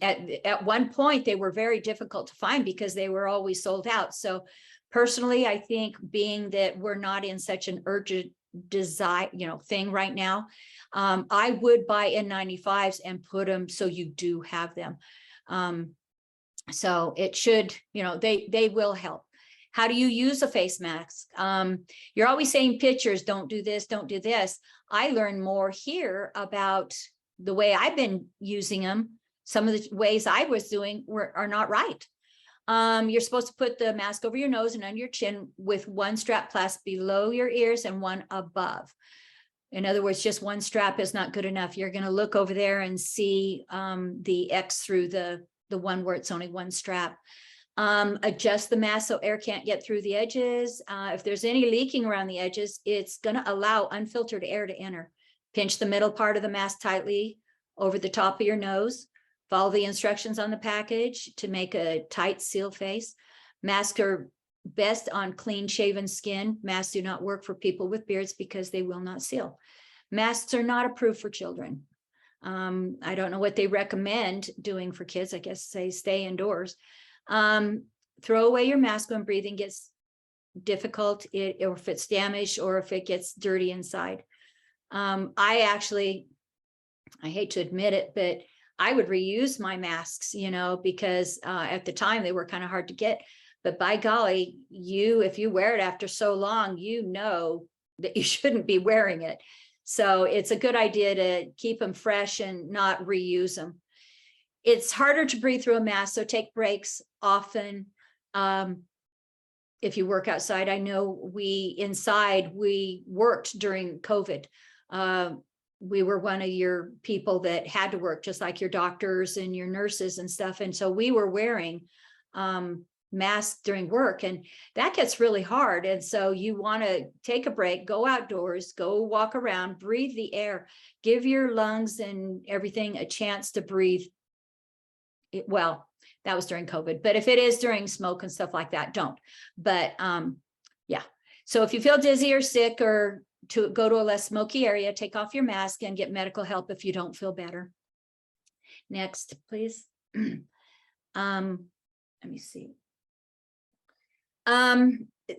at one point they were very difficult to find because they were always sold out. So personally, I think being that we're not in such an urgent desire, you know, thing right now, I would buy N95s and put them so you do have them. So it should, you know, they will help. How do you use a face mask? You're always saying pictures, don't do this, don't do this. I learned more here about the way I've been using them. Some of the ways I was doing are not right. You're supposed to put the mask over your nose and under your chin with one strap clasped below your ears and one above. In other words, just one strap is not good enough. You're going to look over there and see the X through the one where it's only one strap. Adjust the mask so air can't get through the edges. If there's any leaking around the edges, it's going to allow unfiltered air to enter. Pinch the middle part of the mask tightly over the top of your nose. Follow the instructions on the package to make a tight seal face. Masks are best on clean shaven skin. Masks do not work for people with beards because they will not seal. Masks are not approved for children. I don't know what they recommend doing for kids. I guess they stay indoors. Throw away your mask when breathing gets difficult, or if it's damaged, or if it gets dirty inside. I hate to admit it, but I would reuse my masks, you know, because at the time they were kind of hard to get. But by golly, if you wear it after so long, you know that you shouldn't be wearing it. So it's a good idea to keep them fresh and not reuse them. It's harder to breathe through a mask, so take breaks often. If you work outside, I know we worked during COVID. We were one of your people that had to work, just like your doctors and your nurses and stuff. And so we were wearing masks during work, and that gets really hard. And so you want to take a break, go outdoors, go walk around, breathe the air, give your lungs and everything a chance to breathe. Well, that was during COVID, but if it is during smoke and stuff like that, don't. But yeah, so if you feel dizzy or sick, or to go to a less smoky area, take off your mask and get medical help if you don't feel better. Next, please. Let me see.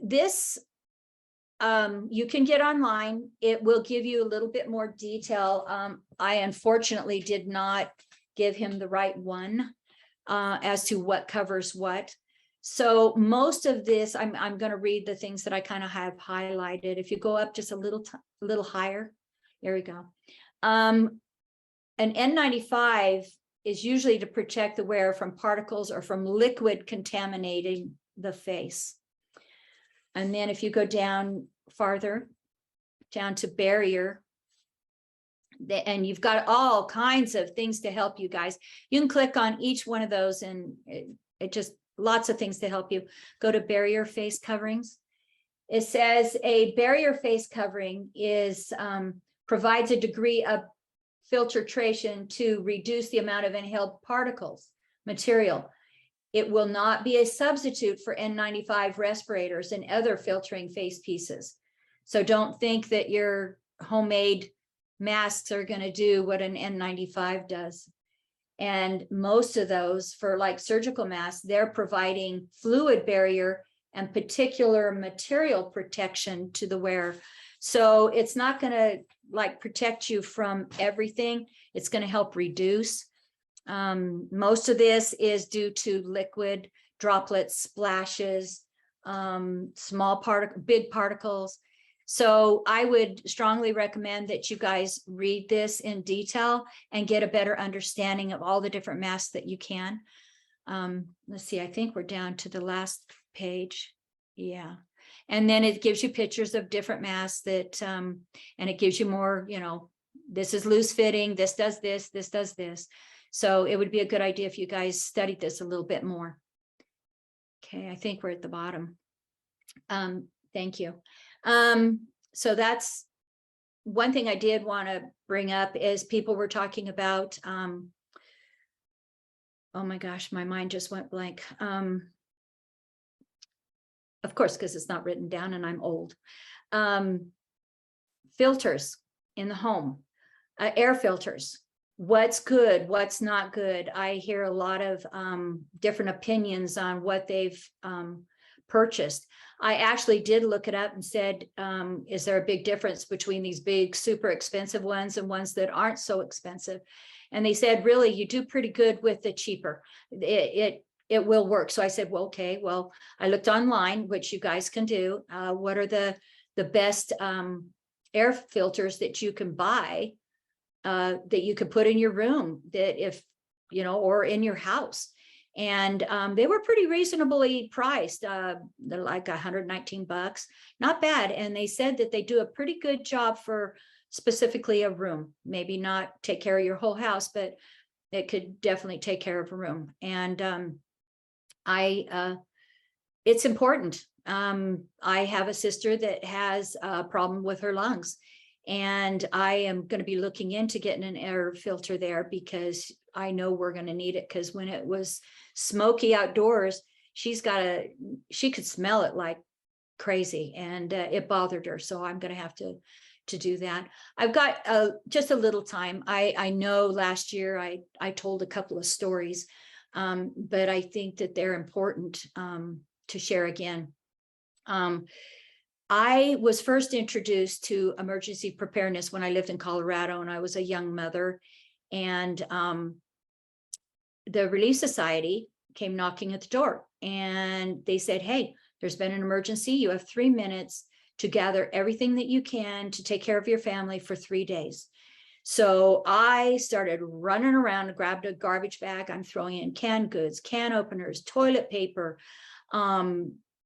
This you can get online. It will give you a little bit more detail. I unfortunately did not give him the right one as to what covers what. So most of this, I'm going to read the things that I kind of have highlighted. If you go up just a little higher, there we go. An N95 is usually to protect the wearer from particles or from liquid contaminating the face. And then if you go down farther, down to barrier, and you've got all kinds of things to help you guys. You can click on each one of those, and it just lots of things to help you. Go to barrier face coverings. It says a barrier face covering provides a degree of filtration to reduce the amount of inhaled material. It will not be a substitute for N95 respirators and other filtering face pieces. So don't think that your homemade masks are going to do what an N95 does. And most of those, for like surgical masks, they're providing fluid barrier and particular material protection to the wearer. So it's not going to like protect you from everything. It's going to help reduce. Most of this is due to liquid droplets, splashes, big particles. So I would strongly recommend that you guys read this in detail and get a better understanding of all the different masks that you can. Let's see, I think we're down to the last page. Yeah. And then it gives you pictures of different masks that, and it gives you more, you know, this is loose fitting, this does this does this. So it would be a good idea if you guys studied this a little bit more. Okay, I think we're at the bottom. Thank you. So that's one thing I did want to bring up is people were talking about, oh my gosh, my mind just went blank. Of course, because it's not written down and I'm old. Filters in the home, air filters. What's good, what's not good. I hear a lot of different opinions on what they've purchased. I actually did look it up and said, is there a big difference between these big, super expensive ones and ones that aren't so expensive? And they said, really, you do pretty good with the cheaper. It will work. So I said, well, okay, well, I looked online, which you guys can do. What are the best air filters that you can buy that you could put in your room, that if, you know, or in your house. And they were pretty reasonably priced. They're like $119, not bad. And they said that they do a pretty good job for specifically a room, maybe not take care of your whole house, but it could definitely take care of a room. And it's important. I have a sister that has a problem with her lungs, and I am going to be looking into getting an air filter there because I know we're going to need it. Because when it was smoky outdoors, she could smell it like crazy, and it bothered her. So I'm going to have to do that. I've got just a little time. I know last year I told a couple of stories, but I think that they're important to share again. I was first introduced to emergency preparedness when I lived in Colorado and I was a young mother, and the Relief Society came knocking at the door and they said, hey, there's been an emergency. You have 3 minutes to gather everything that you can to take care of your family for 3 days. So I started running around and grabbed a garbage bag. I'm throwing in canned goods, can openers, toilet paper,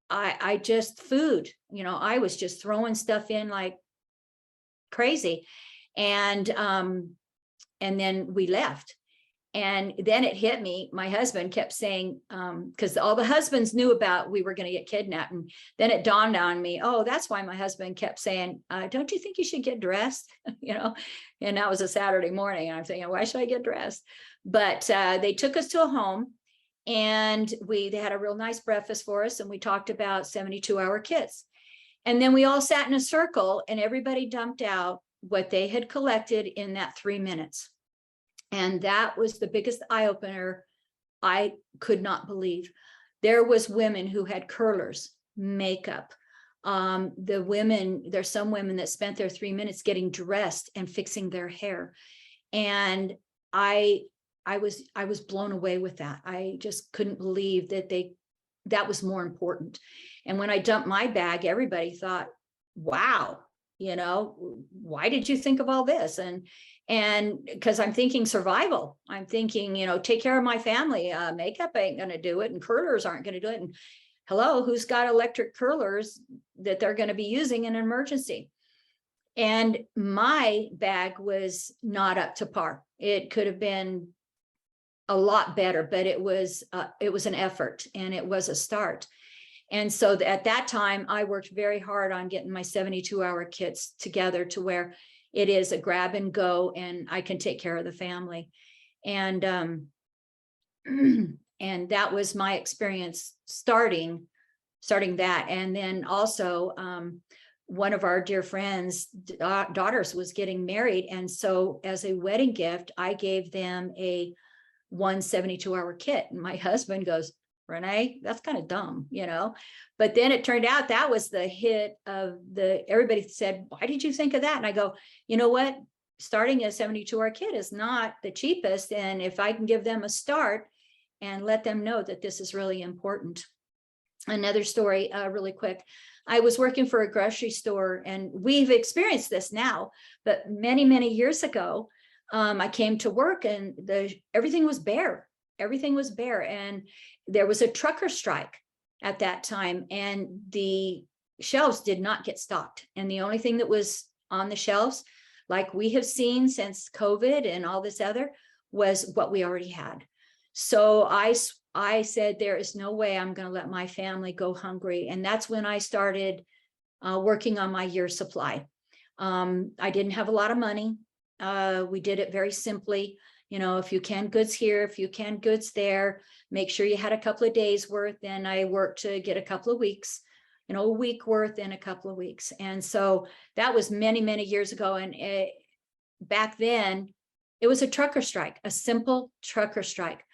I just food, you know, I was just throwing stuff in like crazy. And then we left. And then it hit me. My husband kept saying, because all the husbands knew about we were going to get kidnapped. And then it dawned on me, oh, that's why my husband kept saying, don't you think you should get dressed? You know, and that was a Saturday morning. And I'm thinking, why should I get dressed? But they took us to a home. And they had a real nice breakfast for us. And we talked about 72-hour kits. And then we all sat in a circle and everybody dumped out what they had collected in that 3 minutes. And that was the biggest eye opener. I could not believe. There was women who had curlers, makeup. There's some women that spent their 3 minutes getting dressed and fixing their hair. And I was blown away with that. I just couldn't believe that was more important. And when I dumped my bag, everybody thought, wow, you know, why did you think of all this? And because I'm thinking survival, I'm thinking, you know, take care of my family. Makeup ain't going to do it, and curlers aren't going to do it. And hello, who's got electric curlers that they're going to be using in an emergency? And my bag was not up to par. It could have been a lot better, but it was an effort and it was a start. And so at that time, I worked very hard on getting my 72-hour kits together to where it is a grab and go and I can take care of the family. And and that was my experience starting that. And then also one of our dear friends' daughters was getting married. And so as a wedding gift, I gave them a 72-hour kit. And my husband goes, Rene, that's kind of dumb, you know. But then it turned out that was the hit of everybody said, why did you think of that? And I go, you know what? Starting a 72-hour kit is not the cheapest. And if I can give them a start and let them know that this is really important. Another story really quick. I was working for a grocery store, and we've experienced this now, but many, many years ago, I came to work and everything was bare. everything was bare, and there was a trucker strike at that time, and the shelves did not get stocked. And the only thing that was on the shelves, like we have seen since COVID and all this other, was what we already had. So I said, there is no way I'm going to let my family go hungry. And that's when I started working on my year's supply. I didn't have a lot of money. We did it very simply. You know, if you can goods here, if you can goods there, make sure you had a couple of days worth. And I worked to get a couple of weeks, you know, a week worth in a couple of weeks. And so that was many, many years ago. And back then it was a trucker strike, a simple trucker strike.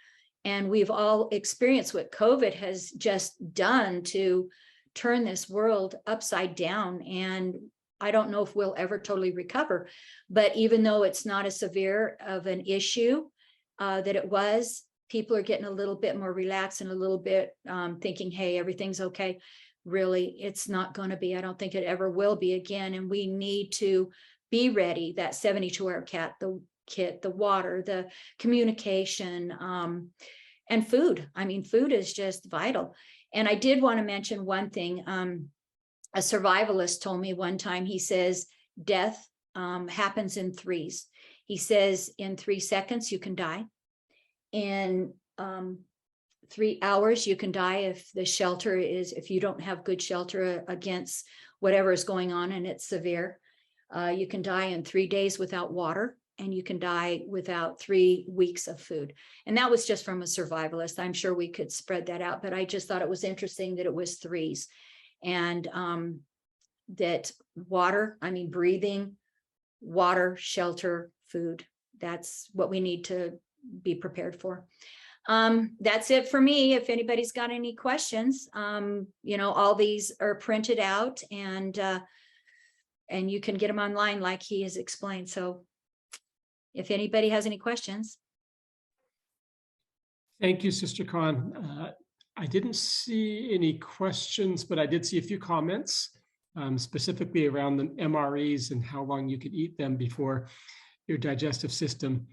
And we've all experienced what COVID has just done to turn this world upside down. And I don't know if we'll ever totally recover, but even though it's not as severe of an issue that it was, people are getting a little bit more relaxed and a little bit thinking, hey, everything's okay. Really, it's not going to be. I don't think it ever will be again. And we need to be ready. That 72-hour kit, the water, the communication, and food. I mean, food is just vital. And I did want to mention one thing. A survivalist told me one time, he says, death happens in threes. He says in 3 seconds, you can die. In 3 hours, you can die if you don't have good shelter against whatever is going on and it's severe. You can die in 3 days without water, and you can die without 3 weeks of food. And that was just from a survivalist. I'm sure we could spread that out, but I just thought it was interesting that it was threes. And that water, I mean, breathing, water, shelter, food, that's what we need to be prepared for. That's it for me. If anybody's got any questions, you know, all these are printed out, and you can get them online like he has explained. So if anybody has any questions. Thank you, Sister Conn. I didn't see any questions, but I did see a few comments, specifically around the MREs and how long you could eat them before your digestive system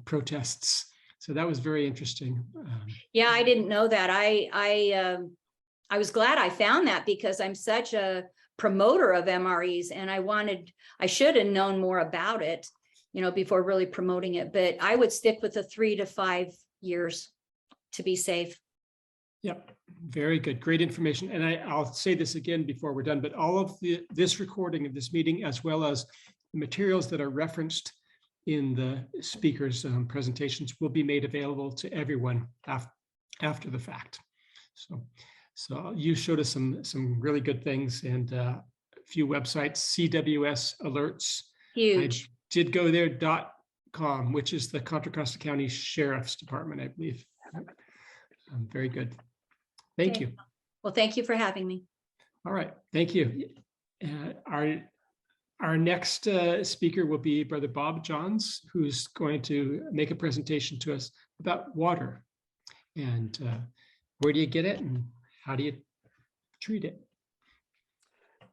protests. So that was very interesting. Yeah, I didn't know that. I was glad I found that, because I'm such a promoter of MREs, and I should have known more about it, you know, before really promoting it. But I would stick with the 3 to 5 years to be safe. Yep, very good, great information. And I'll say this again before we're done, but all of this recording of this meeting, as well as the materials that are referenced in the speakers' presentations, will be made available to everyone after the fact. So you showed us some really good things, and a few websites. CWS alerts. Huge. I did go there .com, which is the Contra Costa County Sheriff's Department, I believe. Very good. Thank Okay. you. Well, thank you for having me. All right, thank you. Our next speaker will be Brother Bob Johns, who's going to make a presentation to us about water, and where do you get it and how do you treat it?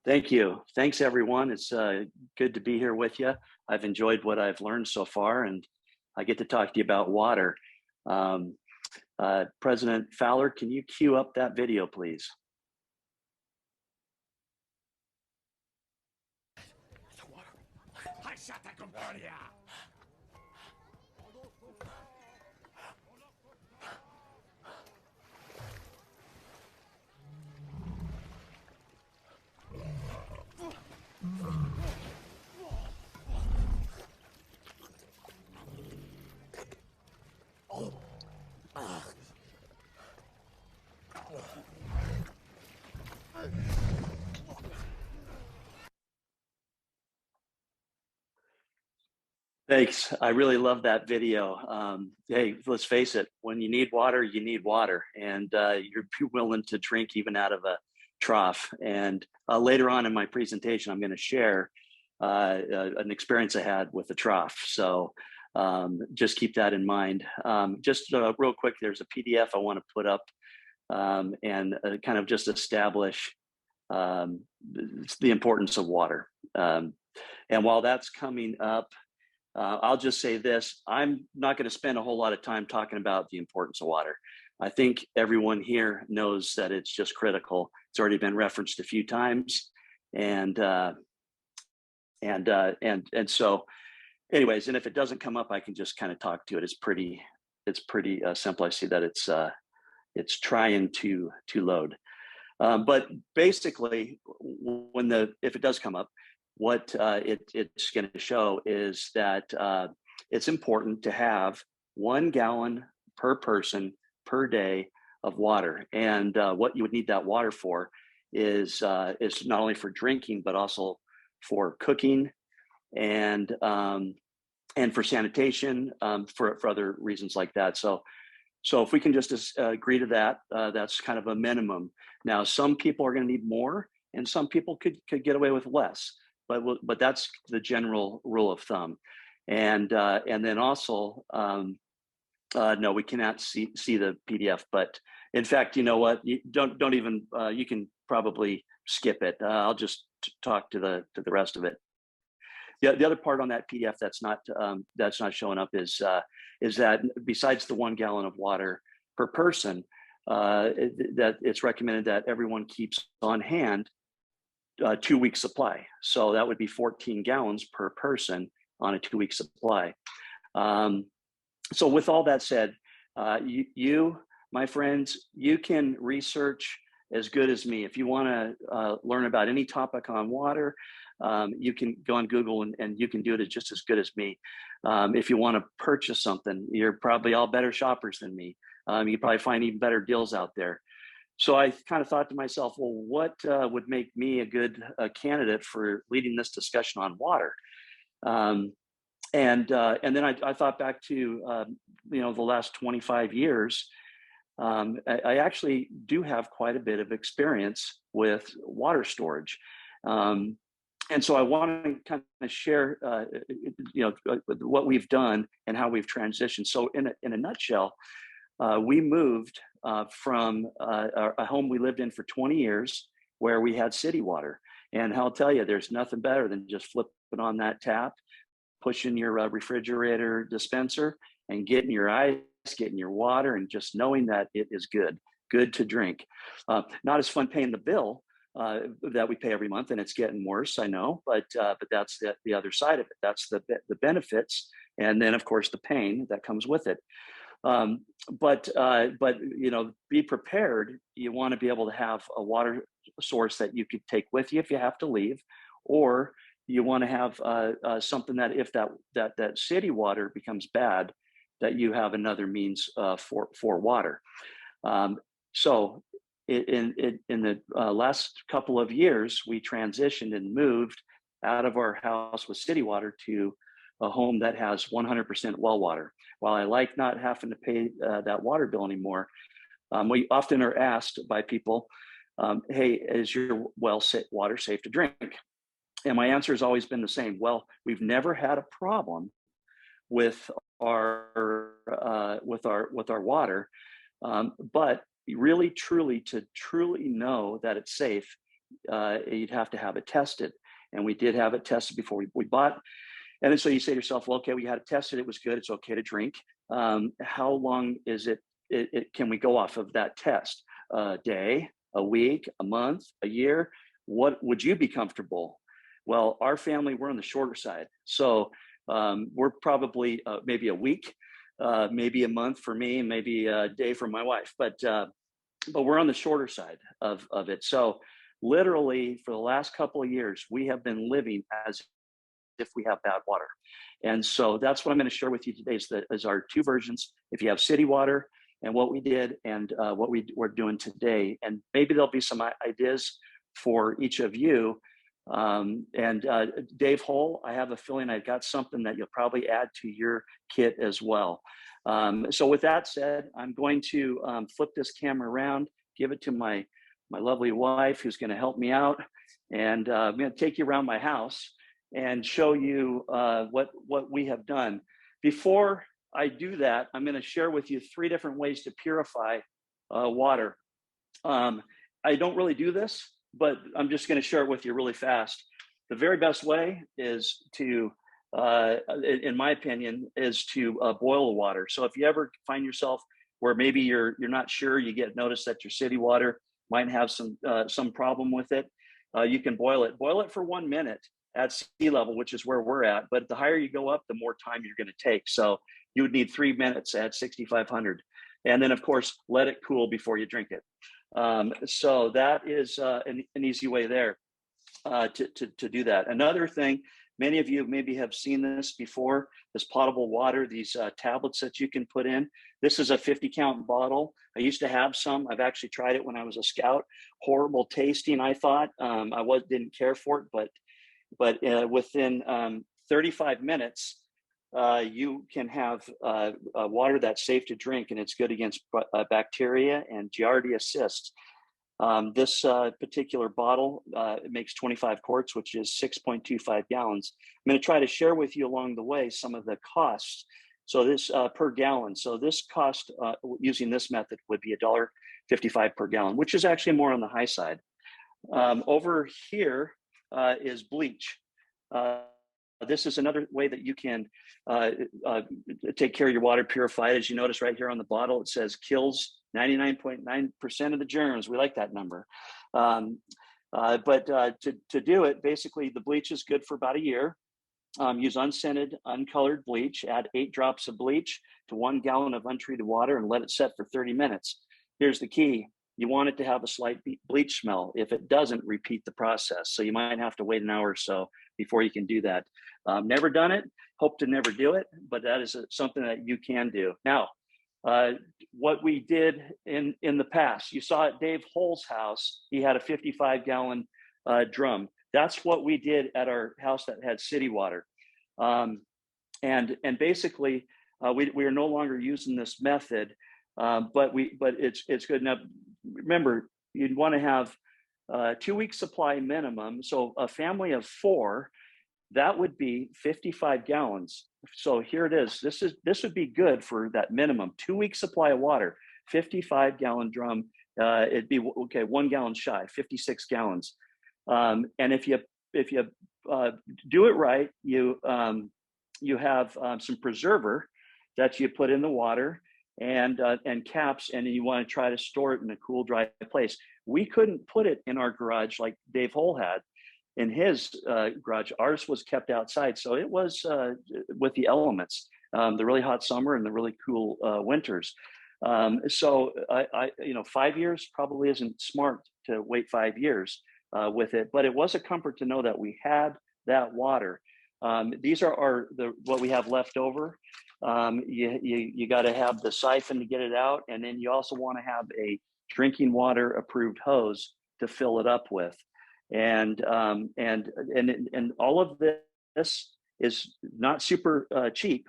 Thank you. Thanks, everyone. It's good to be here with you. I've enjoyed what I've learned so far, and I get to talk to you about water. President Fowler, can you cue up that video, please? Thanks. I really love that video. Hey, let's face it, when you need water, you need water, and you're willing to drink even out of a trough. And later on in my presentation, I'm going to share an experience I had with a trough. So just keep that in mind. Just real quick, there's a PDF I want to put up and kind of just establish the importance of water. And while that's coming up, I'll just say this, I'm not going to spend a whole lot of time talking about the importance of water. I think everyone here knows that it's just critical. It's already been referenced a few times. And so anyways, and if it doesn't come up, I can just kind of talk to it. It's pretty simple. I see that it's trying to load. But basically, if it does come up, what it's going to show is that it's important to have 1 gallon per person per day of water. And what you would need that water for is not only for drinking, but also for cooking and for sanitation, for other reasons like that. So if we can just agree to that, that's kind of a minimum. Now, some people are going to need more, and some people could get away with less. But that's the general rule of thumb. And then also, no, we cannot see the PDF. But in fact, you know what? You don't even. You can probably skip it. I'll just talk to the rest of it. The other part on that PDF that's not showing up is that besides the 1 gallon of water per person, that it's recommended that everyone keeps on hand 2-week supply. So that would be 14 gallons per person on a 2-week supply. So with all that said, you, my friends, you can research as good as me. If you want to learn about any topic on water, you can go on Google and you can do it just as good as me. If you want to purchase something, you're probably all better shoppers than me. You probably find even better deals out there. So I kind of thought to myself, well, what would make me a good candidate for leading this discussion on water? And then I thought back to the last 25 years. I actually do have quite a bit of experience with water storage. And so I want to kind of share, what we've done and how we've transitioned. So in a nutshell, we moved from a home we lived in for 20 years where we had city water. And I'll tell you, there's nothing better than just flipping on that tap, pushing your refrigerator dispenser and getting your ice, getting your water, and just knowing that it is good to drink. Not as fun paying the bill that we pay every month, and it's getting worse, I know, but that's the other side of it. That's the benefits, and then of course the pain that comes with it. But be prepared. You want to be able to have a water source that you could take with you if you have to leave, or you want to have something that if that city water becomes bad, that you have another means for water. So in the last couple of years, we transitioned and moved out of our house with city water to a home that has 100% well water. While I like not having to pay that water bill anymore, we often are asked by people, hey, is your water safe to drink? And my answer has always been the same. Well, we've never had a problem with our water, but really, to truly know that it's safe, you'd have to have it tested. And we did have it tested before we bought. And then so you say to yourself, well, okay, we had it tested, it was good, it's okay to drink. How long is it can we go off of that test? A day, a week, a month, a year? What would you be comfortable? Well, our family, we're on the shorter side. So we're probably maybe a week, maybe a month for me, and maybe a day for my wife. But we're on the shorter side of it. So literally for the last couple of years, we have been living as if we have bad water. And so that's what I'm going to share with you today is our two versions. If you have city water and what we did and what we're doing today, and maybe there'll be some ideas for each of you. Dave Hull, I have a feeling I've got something that you'll probably add to your kit as well. So with that said, I'm going to flip this camera around, give it to my lovely wife who's going to help me out. And I'm going to take you around my house and show you what we have done. Before I do that, I'm going to share with you 3 different ways to purify water. I don't really do this, but I'm just going to share it with you really fast. The very best way is to in my opinion, is to boil the water. So if you ever find yourself where maybe you're not sure, you get notice that your city water might have some problem with it, you can boil it. Boil it for 1 minute at sea level, which is where we're at. But the higher you go up, the more time you're going to take. So you would need 3 minutes at 6,500. And then, of course, let it cool before you drink it. So that is an easy way there to do that. Another thing, many of you maybe have seen this before, this potable water, these tablets that you can put in. This is a 50-count bottle. I used to have some. I've actually tried it when I was a scout. Horrible tasting, I thought. Didn't care for it, but within 35 minutes, you can have water that's safe to drink, and it's good against bacteria and Giardia cysts. This particular bottle, it makes 25 quarts, which is 6.25 gallons. I'm going to try to share with you along the way some of the costs. So this per gallon. So this cost using this method would be $1.55 per gallon, which is actually more on the high side. Over here is bleach. This is another way that you can take care of your water, purify it. As you notice right here on the bottle, it says kills 99.9% of the germs. We like that number. But to do it, basically the bleach is good for about a year. Use unscented, uncolored bleach. Add 8 drops of bleach to 1 gallon of untreated water and let it set for 30 minutes. Here's the key. You want it to have a slight bleach smell. If it doesn't, repeat the process. So you might have to wait an hour or so before you can do that. Never done it, hope to never do it, but that is something that you can do. Now, what we did in the past, you saw at Dave Hull's house, he had a 55-gallon drum. That's what we did at our house that had city water. And basically, we are no longer using this method, but it's good. Now, remember, you'd want to have 2 weeks supply minimum. So a family of 4, that would be 55 gallons. So here it is. This would be good for that minimum 2 weeks supply of water. 55-gallon drum. It'd be okay. 1 gallon shy, 56 gallons. And if you do it right, you have some preserver that you put in the water and caps, and you want to try to store it in a cool, dry place. We couldn't put it in our garage like Dave Hull had in his garage. Ours was kept outside, so it was with the elements, the really hot summer and the really cool winters. So 5 years probably isn't smart to wait 5 years with it, but it was a comfort to know that we had that water. These are what we have left over. You got to have the siphon to get it out, and then you also want to have a drinking water approved hose to fill it up with. And all of this is not super cheap,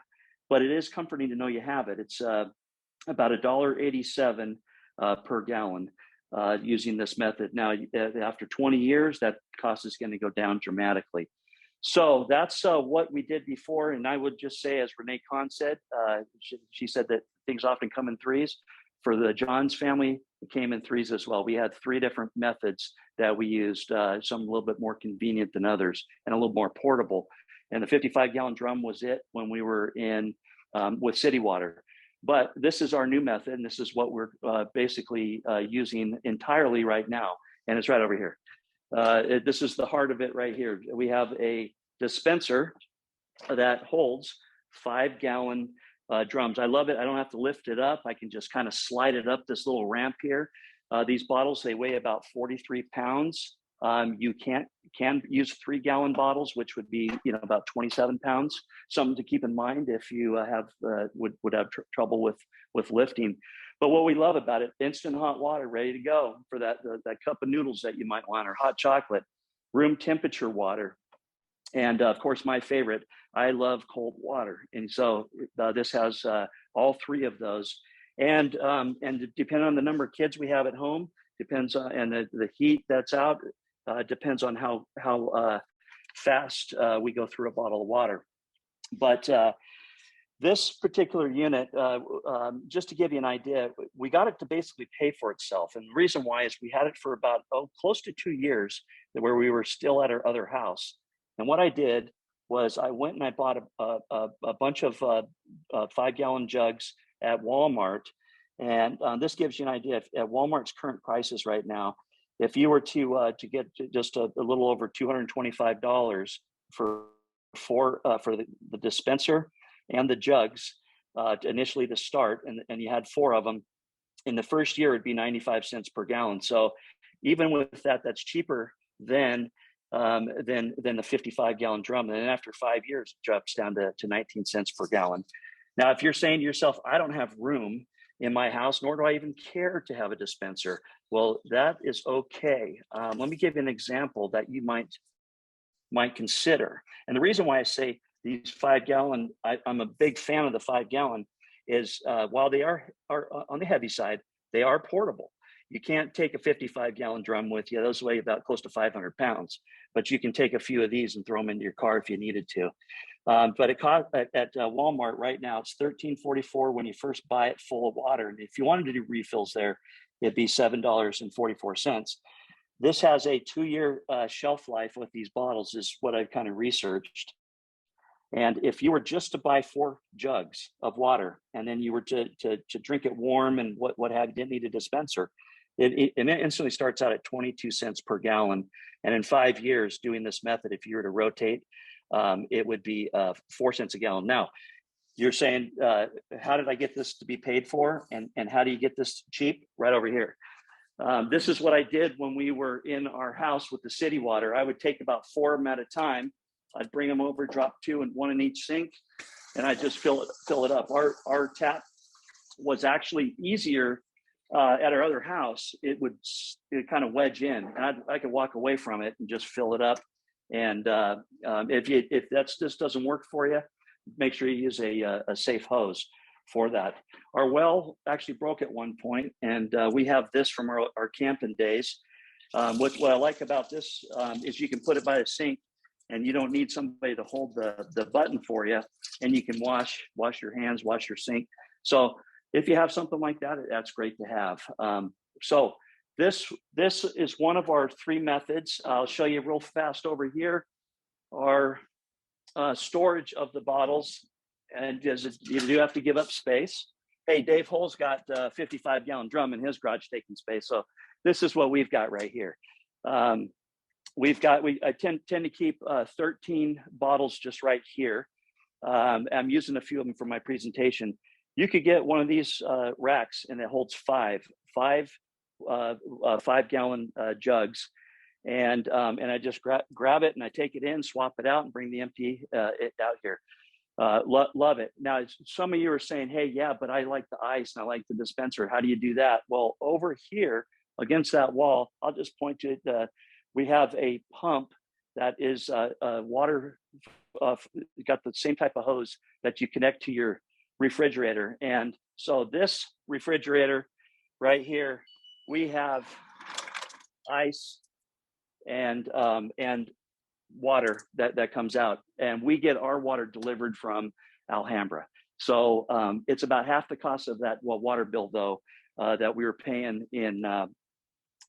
but it is comforting to know you have it. It's about $1.87 per gallon using this method. Now, after 20 years, that cost is going to go down dramatically. So that's what we did before. And I would just say, as Rene Conn said, she said that things often come in threes. For the Johns family, it came in threes as well. We had 3 different methods that we used, some a little bit more convenient than others and a little more portable. And the 55-gallon drum was it when we were in with city water. But this is our new method, and this is what we're basically using entirely right now. And it's right over here. This is the heart of it right here. We have a dispenser that holds 5-gallon drums. I love it. I don't have to lift it up. I can just kind of slide it up this little ramp here. These bottles, they weigh about 43 pounds. You can use 3-gallon bottles, which would be about 27 pounds. Something to keep in mind if you would have trouble with lifting. But what we love about it, instant hot water ready to go for that cup of noodles that you might want, or hot chocolate, room temperature water. And of course, my favorite, I love cold water. And so this has all 3 of those. And depending on the number of kids we have at home, depends on, and the heat that's out, depends on how fast we go through a bottle of water. But this particular unit, just to give you an idea, we got it to basically pay for itself. And the reason why is we had it for about close to 2 years, where we were still at our other house. And what I did was I went and I bought a bunch of 5-gallon jugs at Walmart. And this gives you an idea. At Walmart's current prices right now, if you were to get just a little over $225 for the dispenser and the jugs initially to start, and you had 4 of them, in the first year it'd be 95 cents per gallon. So even with that, that's cheaper than the 55-gallon drum. And then after 5 years, it drops down to 19 cents per gallon. Now, if you're saying to yourself, I don't have room in my house, nor do I even care to have a dispenser, well, that is okay. Let me give you an example that you might consider. And the reason why I say these 5-gallon, I'm a big fan of the 5-gallon, is while they are on the heavy side, they are portable. You can't take a 55-gallon drum with you. Those weigh about close to 500 pounds, but you can take a few of these and throw them into your car if you needed to. But it cost at Walmart right now, it's $13.44 when you first buy it full of water. And if you wanted to do refills there, it'd be $7.44. This has a 2-year shelf life with these bottles, is what I've kind of researched. And if you were just to buy 4 jugs of water, and then you were to drink it warm and what have you, didn't need a dispenser, it instantly starts out at 22 cents per gallon. And in 5 years doing this method, if you were to rotate, it would be 4 cents a gallon. Now, you're saying, how did I get this to be paid for? And how do you get this cheap? Right over here. This is what I did when we were in our house with the city water. I would take about 4 of them at a time. I'd bring them over, drop 2 and 1 in each sink, and I just fill it up. Our tap was actually easier at our other house. It would kind of wedge in, and I could walk away from it and just fill it up. And if that just doesn't work for you, make sure you use a safe hose for that. Our well actually broke at one point, and we have this from our camping days. What I like about this is you can put it by the sink, and you don't need somebody to hold the button for you, and you can wash your hands, wash your sink. So if you have something like that, that's great to have. So this is one of our 3 methods. I'll show you real fast over here. Our storage of the bottles, and you do have to give up space. Hey, Dave Hull's got a 55-gallon drum in his garage taking space. So this is what we've got right here. I tend to keep 13 bottles just right here. I'm using a few of them for my presentation. You could get one of these racks, and it holds 5 5-gallon jugs. And I just grab it and I take it in, swap it out, and bring the empty it out here. Love it. Now, some of you are saying, hey, yeah, but I like the ice and I like the dispenser. How do you do that? Well, over here against that wall, I'll just point to it. We have a pump that is water, got the same type of hose that you connect to your refrigerator. And so this refrigerator right here, we have ice and water that comes out, and we get our water delivered from Alhambra. So it's about half the cost of that water bill, though, that we were paying in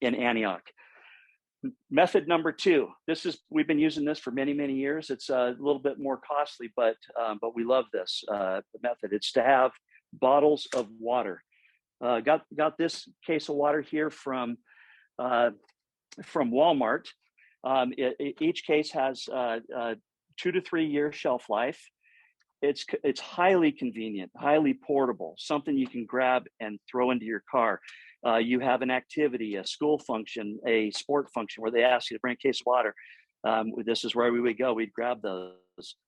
Antioch. Method number 2. We've been using this for many years. It's a little bit more costly, but we love this method. It's to have bottles of water. Got this case of water here from Walmart. Each case has 2 to 3 year shelf life. It's highly convenient, highly portable, something you can grab and throw into your car. You have an activity, a school function, a sport function where they ask you to bring a case of water. This is where we would go. We'd grab those.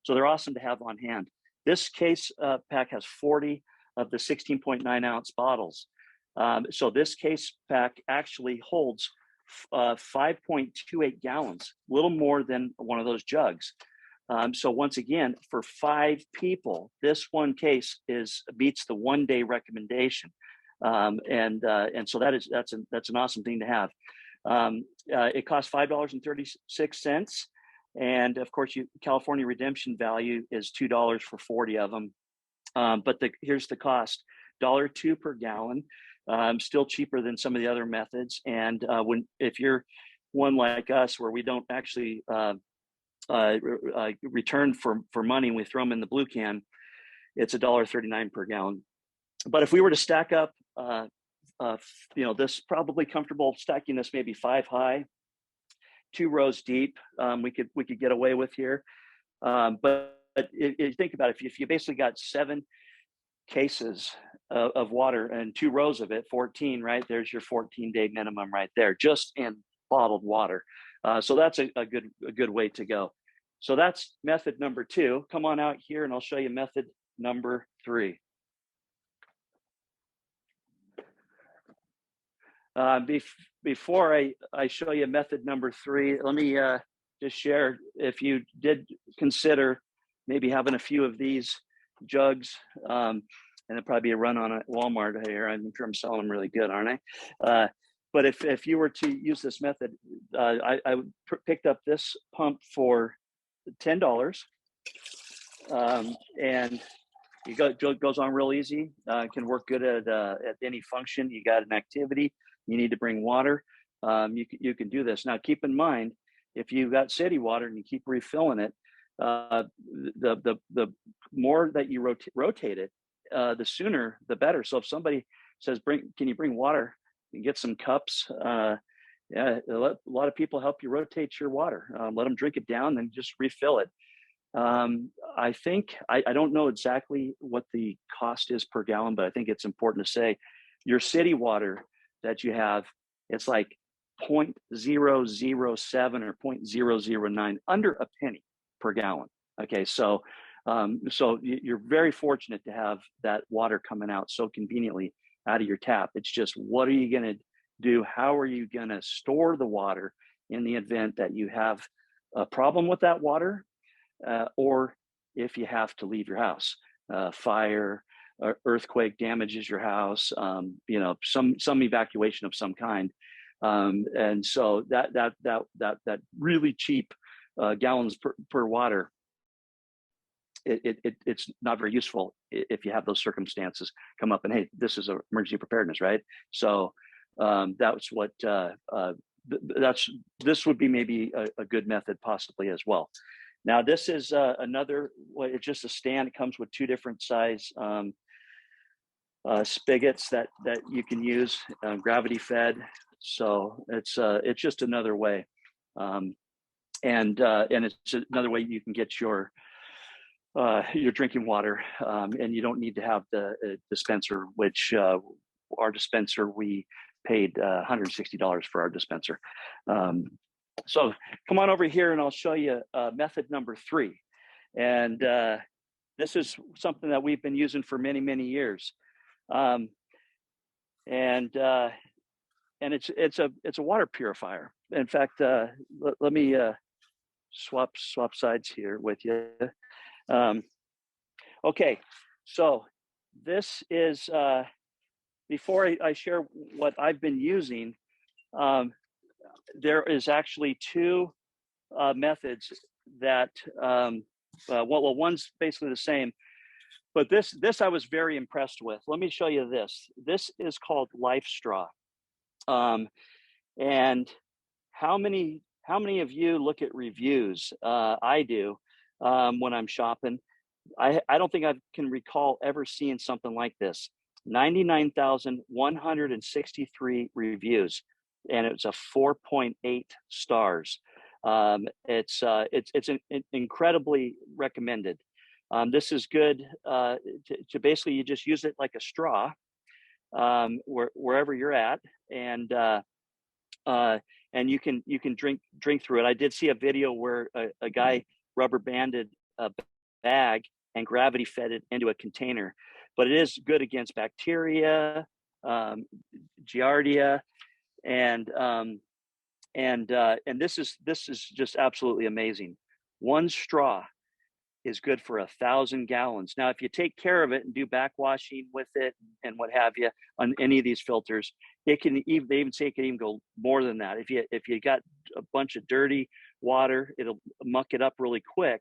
So they're awesome to have on hand. This case pack has 40 of the 16.9 ounce bottles. So this case pack actually holds 5.28 gallons, a little more than one of those jugs. So once again, for 5 people, this one case beats the 1-day recommendation. And so that's an awesome thing to have. It costs $5.36. And of course, California redemption value is $2 for 40 of them. But here's the cost: $1.02 per gallon. Still cheaper than some of the other methods. And if you're one like us, where we don't actually return for money, and we throw them in the blue can, it's $1.39 per gallon. But if we were to stack up, this probably comfortable stacking this maybe 5 high, 2 rows deep, we could get away with here. But if think about it, if you basically got 7 cases of water and 2 rows of it, 14, right? There's your 14-day minimum right there, just in bottled water. So that's a good way to go. So that's method number 2. Come on out here and I'll show you method number 3. Before I show you method number 3, let me just share, if you did consider maybe having a few of these jugs, and it'd probably be a run on at Walmart here. I'm sure I'm selling them really good, aren't I? But if you were to use this method, I picked up this pump for $10, and it goes on real easy. It can work good at any function. You got an activity, you need to bring water, you can do this. Now, keep in mind, if you've got city water and you keep refilling it, the more that you rotate it, the sooner the better. So if somebody says, can you bring water and get some cups? Yeah, a lot of people help you rotate your water. Let them drink it down, then just refill it. I think, I don't know exactly what the cost is per gallon, but I think it's important to say your city water that you have, it's like 0.007 or 0.009, under a penny per gallon. Okay, so you're very fortunate to have that water coming out so conveniently out of your tap. It's just, what are you going to do? How are you going to store the water in the event that you have a problem with that water, or if you have to leave your house, fire, or earthquake damages your house, some evacuation of some kind, and so that really cheap gallons per water, it's not very useful if you have those circumstances come up. And hey, this is an emergency preparedness, right? So that's what this would be maybe a good method possibly as well. Now this is another, it's just a stand. It comes with 2 different size spigots that you can use, gravity fed. So it's just another way, and it's another way you can get your drinking water, and you don't need to have the dispenser, which our dispenser, we paid $160 for our dispenser. So come on over here and I'll show you method number 3. And this is something that we've been using for many, many years. And it's a water purifier. In fact, let me swap sides here with you. Okay, so this is, before I share what I've been using, there is actually 2 methods that, well, one's basically the same, but this I was very impressed with. Let me show you this. This is called Life Straw. And how many of you look at reviews? I do when I'm shopping. I don't think I can recall ever seeing something like this. 99,163 reviews, and it's a 4.8 stars. It's incredibly recommended. This is good to basically, you just use it like a straw wherever you're at, and you can drink through it. I did see a video where a guy rubber banded a bag and gravity fed it into a container, but it is good against bacteria, giardia, and this is just absolutely amazing. 1 straw is good for 1,000 gallons. Now, if you take care of it and do backwashing with it and what have you on any of these filters, they even say it can even go more than that. If you got a bunch of dirty water, it'll muck it up really quick.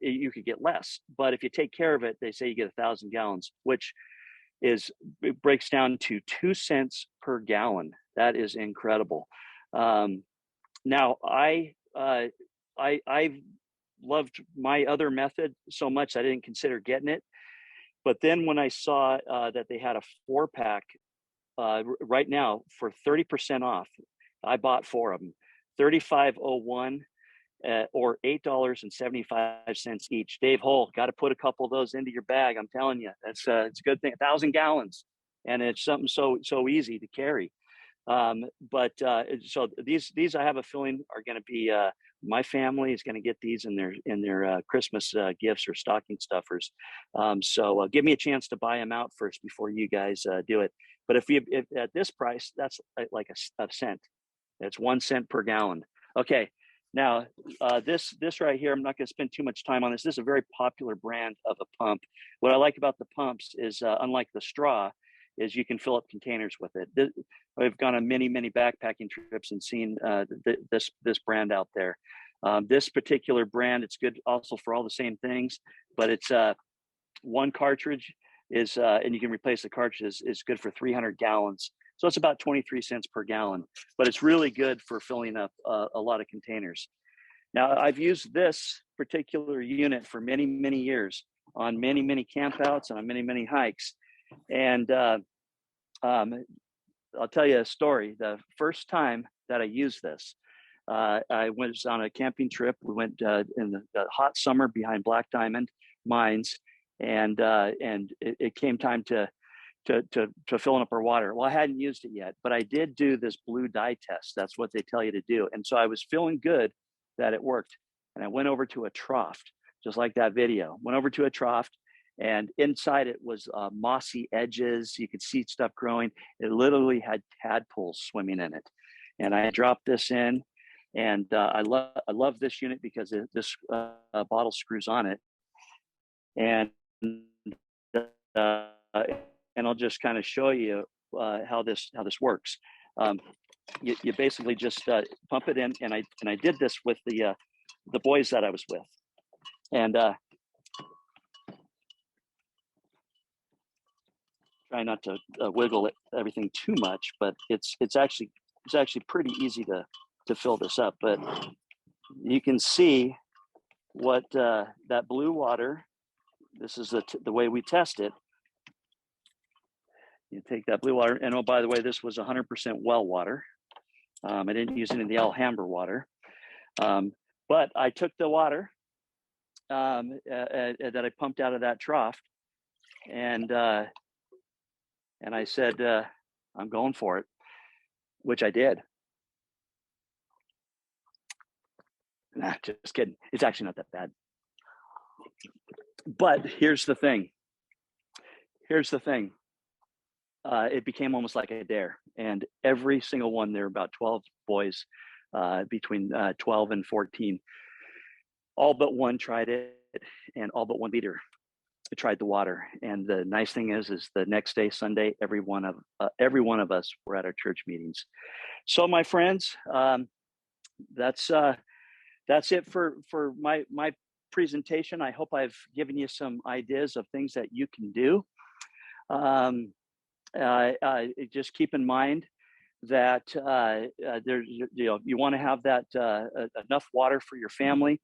You could get less, but if you take care of it, they say you get 1,000 gallons, which it breaks down to 2 cents per gallon. That is incredible. Now I I loved my other method so much I didn't consider getting it. But then when I saw that they had a 4-pack right now for 30% off, I bought 4 of them, $35.01 or $8.75 each. Dave Hull, got to put a couple of those into your bag. I'm telling you, that's it's a good thing. 1,000 gallons, and it's something so easy to carry. So these I have a feeling are going to be my family is going to get these in their Christmas gifts or stocking stuffers. So give me a chance to buy them out first before you guys do it. But if at this price, that's like a cent. It's 1 cent per gallon. Okay. Now, this right here, I'm not going to spend too much time on this. This is a very popular brand of a pump. What I like about the pumps is, unlike the straw, is you can fill up containers with it. I've gone on many backpacking trips and seen this brand out there. This particular brand, it's good also for all the same things, but it's one cartridge is, and you can replace the cartridge, is good for 300 gallons. So it's about 23 cents per gallon, but it's really good for filling up a lot of containers. Now, I've used this particular unit for many years on many campouts and on many hikes. And I'll tell you a story. The first time that I used this, I was on a camping trip. We went in the hot summer behind Black Diamond mines, and it came time to filling up our water. Well, I hadn't used it yet, but I did do this blue dye test. That's what they tell you to do. And so I was feeling good that it worked. And I went over to a trough, just like that video. Went over to a trough, and inside it was mossy edges. You could see stuff growing. It literally had tadpoles swimming in it. And I dropped this in, and I love this unit because this bottle screws on it. And I'll just kind of show you how this works. You basically just pump it in, and I did this with the boys that I was with, and try not to wiggle everything too much, but it's actually pretty easy to fill this up. But you can see what that blue water. This is the way we test it. You take that blue water, and oh, by the way, this was 100% well water. I didn't use any of the Alhambra water, but I took the water that I pumped out of that trough, and I said, I'm going for it, which I did. Nah, just kidding. It's actually not that bad. But here's the thing. It became almost like a dare, and every single one, there were about 12 boys between 12 and 14. All but one tried it, and all but one leader tried the water. And the nice thing is the next day, Sunday, every one of us were at our church meetings. So my friends, that's it for my presentation. I hope I've given you some ideas of things that you can do. Just keep in mind that there's, you want to have that enough water for your family.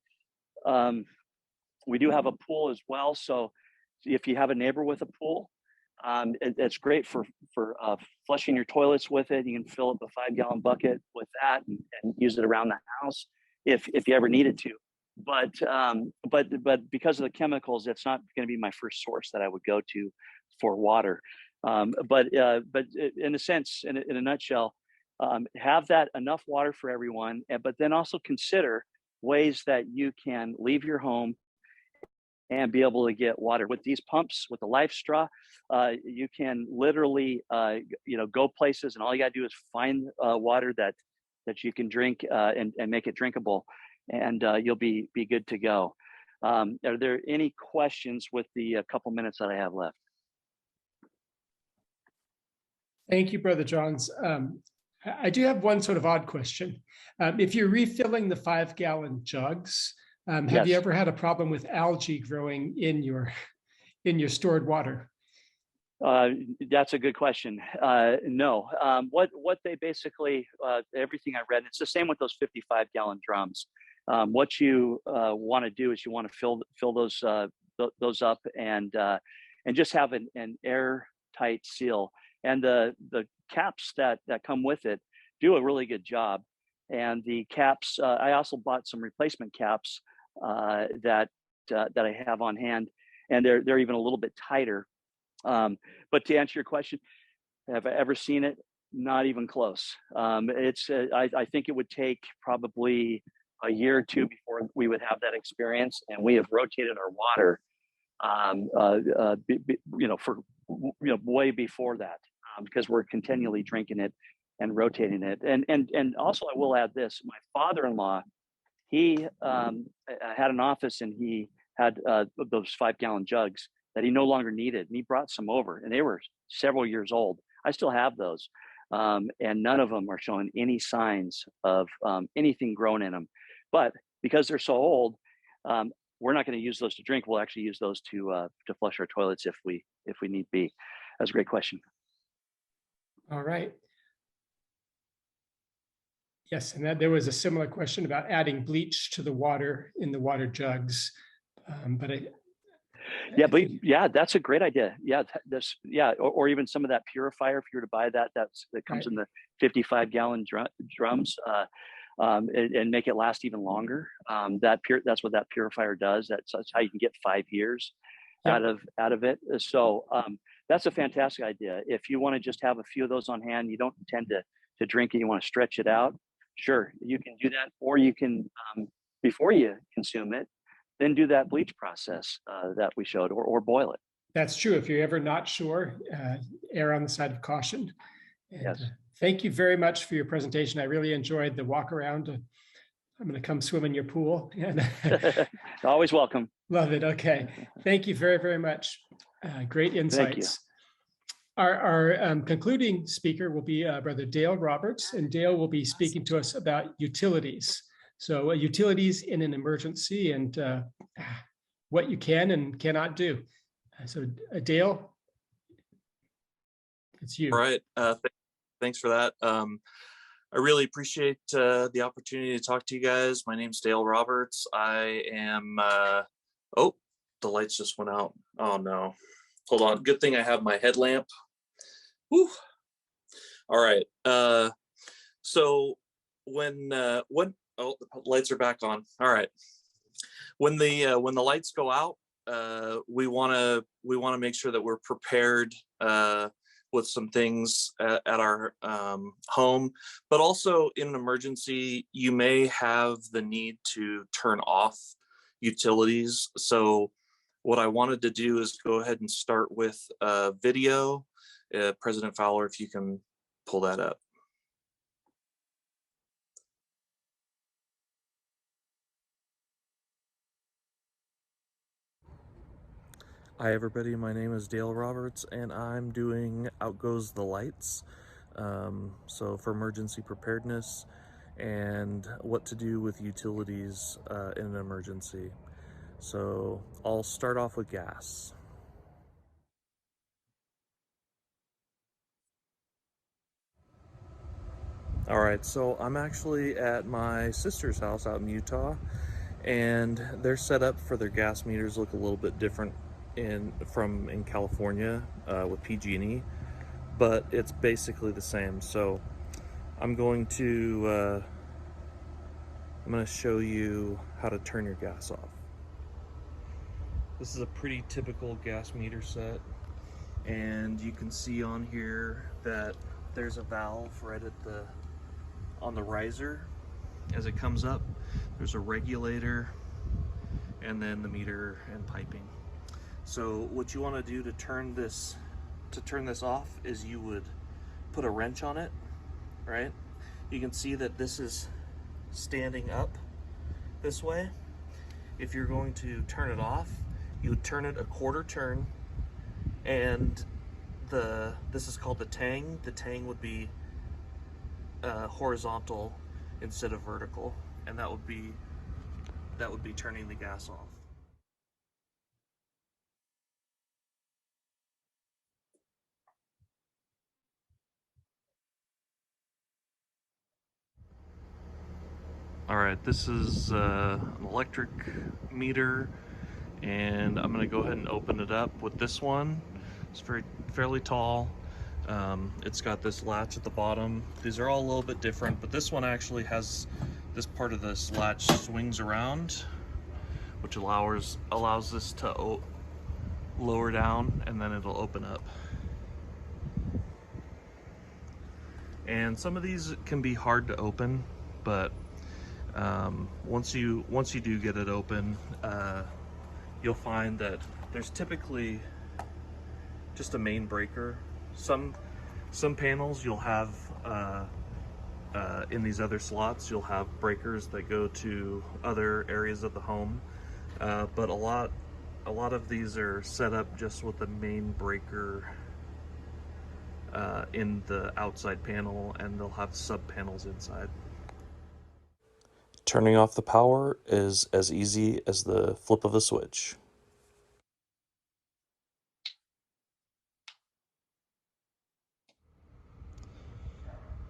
We do have a pool as well, so if you have a neighbor with a pool, it's great for flushing your toilets with it. You can fill up a 5-gallon bucket with that and use it around the house if you ever needed to. But because of the chemicals, it's not going to be my first source that I would go to for water. But in a sense, in a nutshell, have that enough water for everyone, but then also consider ways that you can leave your home and be able to get water. With these pumps, with the Life Straw, you can literally, go places, and all you got to do is find water that you can drink and make it drinkable, and you'll be good to go. Are there any questions with the couple minutes that I have left? Thank you, Brother Johns. I do have one sort of odd question. If you're refilling the 5-gallon jugs, have Yes. you ever had a problem with algae growing in your stored water? That's a good question. No. What they basically, everything I read, it's the same with those 55-gallon drums. what you want to do is you want to fill those up and just have an airtight seal. And the caps that come with it do a really good job. And the caps, I also bought some replacement caps that I have on hand, and they're even a little bit tighter. But to answer your question, have I ever seen it? Not even close. I think it would take probably a year or two before we would have that experience, and we have rotated our water, for way before that, because we're continually drinking it and rotating it. And also, I will add this: my father-in-law, he had an office, and he had those 5-gallon jugs that he no longer needed, and he brought some over, and they were several years old. I still have those, and none of them are showing any signs of anything growing in them. But because they're so old, we're not going to use those to drink. We'll actually use those to flush our toilets if we need be. That's a great question. All right. Yes, and there was a similar question about adding bleach to the water in the water jugs. Yeah, that's a great idea. Yeah, or even some of that purifier, if you were to buy that comes right. in the 55-gallon drums, and make it last even longer. That's what that purifier does. That's how you can get 5 years out of it. So that's a fantastic idea. If you want to just have a few of those on hand, you don't intend to drink it, you want to stretch it out, sure, you can do that. Or you can, before you consume it, then do that bleach process that we showed, or boil it. That's true. If you're ever not sure, err on the side of caution. And, yes. Thank you very much for your presentation. I really enjoyed the walk around. I'm going to come swim in your pool. Always welcome. Love it. Okay. Thank you very, very much. Great insights. Thank you. Our concluding speaker will be Brother Dale Roberts, and Dale will be speaking to us about utilities. So utilities in an emergency, and what you can and cannot do. So Dale, it's you. All right. Thanks for that. I really appreciate the opportunity to talk to you guys. My name's Dale Roberts. I am, oh, the lights just went out. Oh no, hold on. Good thing I have my headlamp. Whew. All right. So when oh, the lights are back on. All right. When the lights go out, we want to make sure that we're prepared with some things at our home, but also in an emergency, you may have the need to turn off utilities. So what I wanted to do is go ahead and start with a video. President Fowler, if you can pull that up. Hi everybody, my name is Dale Roberts and I'm doing Out Goes the Lights. So for emergency preparedness and what to do with utilities in an emergency. So I'll start off with gas. All right, so I'm actually at my sister's house out in Utah, and their setup for their gas meters look a little bit different in California with PG&E, but it's basically the same. So I'm going to show you how to turn your gas off. This is a pretty typical gas meter set, and you can see on here that there's a valve right on the riser. As it comes up, there's a regulator, and then the meter and piping. So what you want to do to turn this off is you would put a wrench on it, right? You can see that this is standing up this way. If you're going to turn it off, you would turn it a quarter turn, and this is called the tang. The tang would be horizontal instead of vertical, and that would be turning the gas off. All right, this is an electric meter, and I'm gonna go ahead and open it up with this one. It's fairly tall. It's got this latch at the bottom. These are all a little bit different, but this one actually has this part of this latch swings around, which allows this to lower down, and then it'll open up. And some of these can be hard to open, but once you do get it open, you'll find that there's typically just a main breaker. Some panels you'll have in these other slots, you'll have breakers that go to other areas of the home, but a lot of these are set up just with the main breaker in the outside panel, and they'll have sub panels inside. Turning off the power is as easy as the flip of a switch.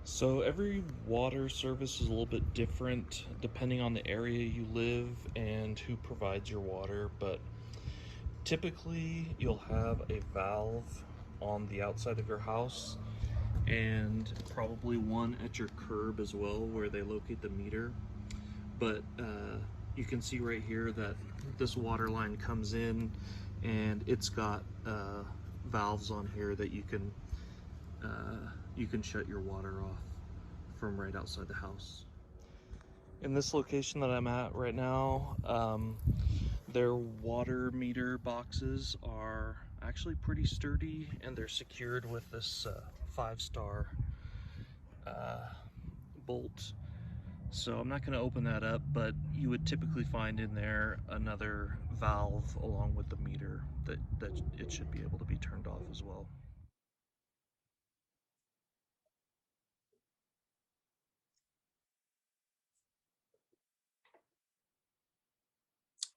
So every water service is a little bit different depending on the area you live and who provides your water, but typically you'll have a valve on the outside of your house and probably one at your curb as well where they locate the meter. But you can see right here that this water line comes in and it's got valves on here that you can shut your water off from right outside the house. In this location that I'm at right now, their water meter boxes are actually pretty sturdy, and they're secured with this 5-star bolt. So I'm not going to open that up, but you would typically find in there another valve along with the meter that it should be able to be turned off as well.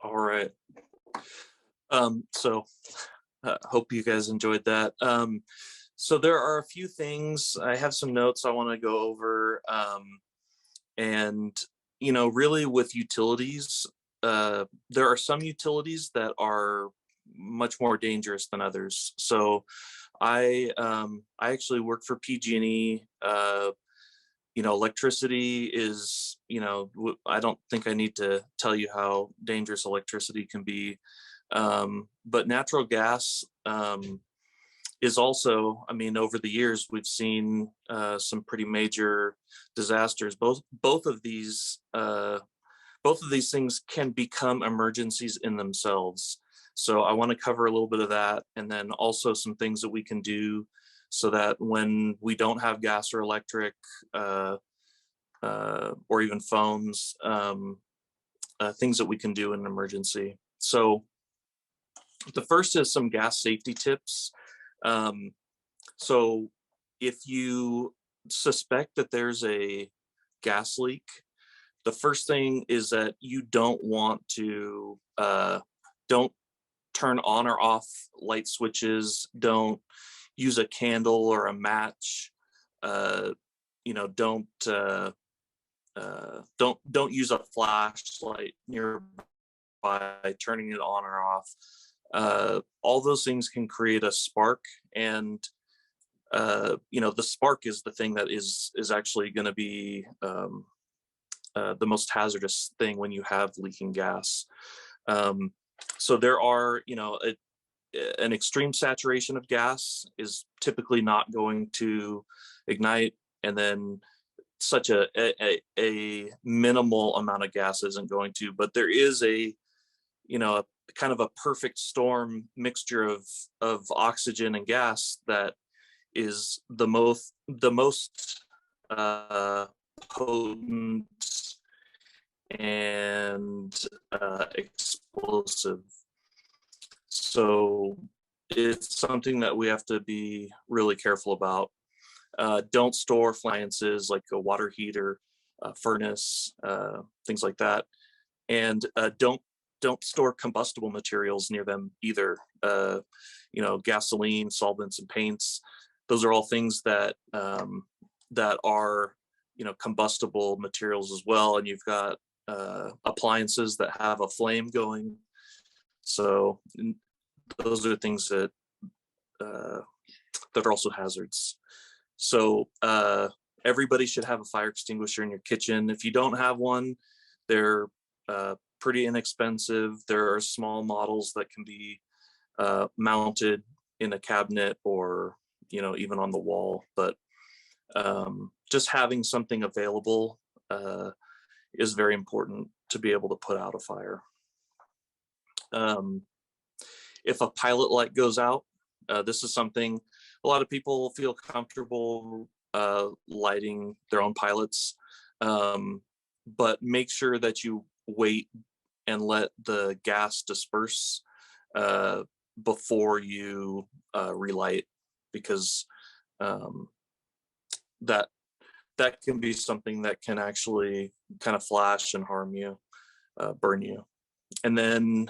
All right. So hope you guys enjoyed that. So there are a few things. I have some notes I want to go over. And, you know, really with utilities, there are some utilities that are much more dangerous than others. So I actually work for PG&E. You know, electricity is, you know, I don't think I need to tell you how dangerous electricity can be. But natural gas is also, I mean, over the years, we've seen some pretty major disasters. Both of these things can become emergencies in themselves. So I want to cover a little bit of that, and then also some things that we can do so that when we don't have gas or electric or even phones, things that we can do in an emergency. So the first is some gas safety tips. So if you suspect that there's a gas leak, the first thing is that you don't want to, don't turn on or off light switches, don't use a candle or a match, you know, don't use a flashlight nearby, turning it on or off. All those things can create a spark, and you know, the spark is the thing that is actually going to be the most hazardous thing when you have leaking gas. So there are, you know, an extreme saturation of gas is typically not going to ignite, and then such a minimal amount of gas isn't going to. But there is a, you know, a kind of a perfect storm mixture of oxygen and gas that is the most potent and explosive. So it's something that we have to be really careful about. Don't store appliances like a water heater, furnace, things like that, and don't store combustible materials near them either. You know, gasoline, solvents, and paints. Those are all things that that are combustible materials as well, and you've got appliances that have a flame going. So those are things that that are also hazards. So everybody should have a fire extinguisher in your kitchen. If you don't have one, they're pretty inexpensive. There are small models that can be mounted in a cabinet or even on the wall, but just having something available is very important to be able to put out a fire. If a pilot light goes out, this is something a lot of people feel comfortable lighting their own pilots, but make sure that you wait and let the gas disperse before you relight, because that can be something that can actually kind of flash and harm you, burn you. And then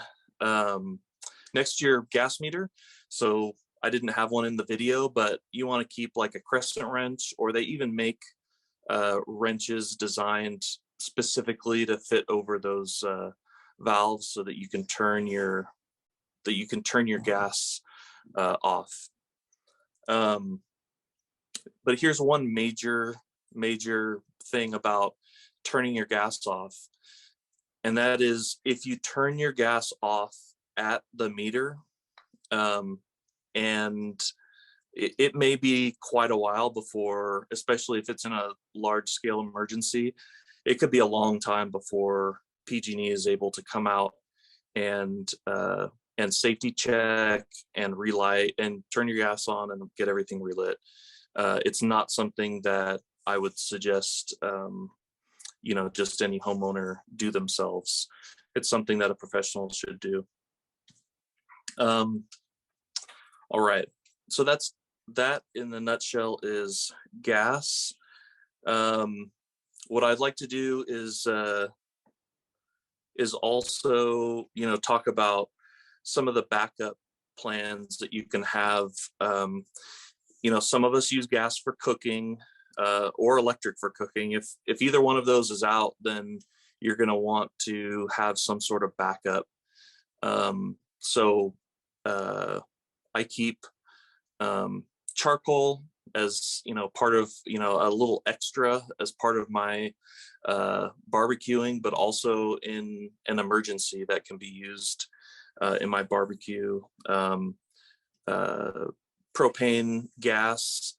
next, your gas meter. So I didn't have one in the video, but you want to keep like a crescent wrench, or they even make wrenches designed specifically to fit over those valves so that you can turn your gas off. But here's one major thing about turning your gas off, and that is if you turn your gas off at the meter, and it may be quite a while before, especially if it's in a large scale emergency, it could be a long time before PG&E is able to come out and safety check and relight and turn your gas on and get everything relit. It's not something that I would suggest, just any homeowner do themselves. It's something that a professional should do. All right, so that in a nutshell is gas. What I'd like to do is also, talk about some of the backup plans that you can have. Some of us use gas for cooking or electric for cooking. If either one of those is out, then you're going to want to have some sort of backup. So I keep charcoal as part of a little extra as part of my barbecuing, but also in an emergency that can be used in my barbecue. Propane gas,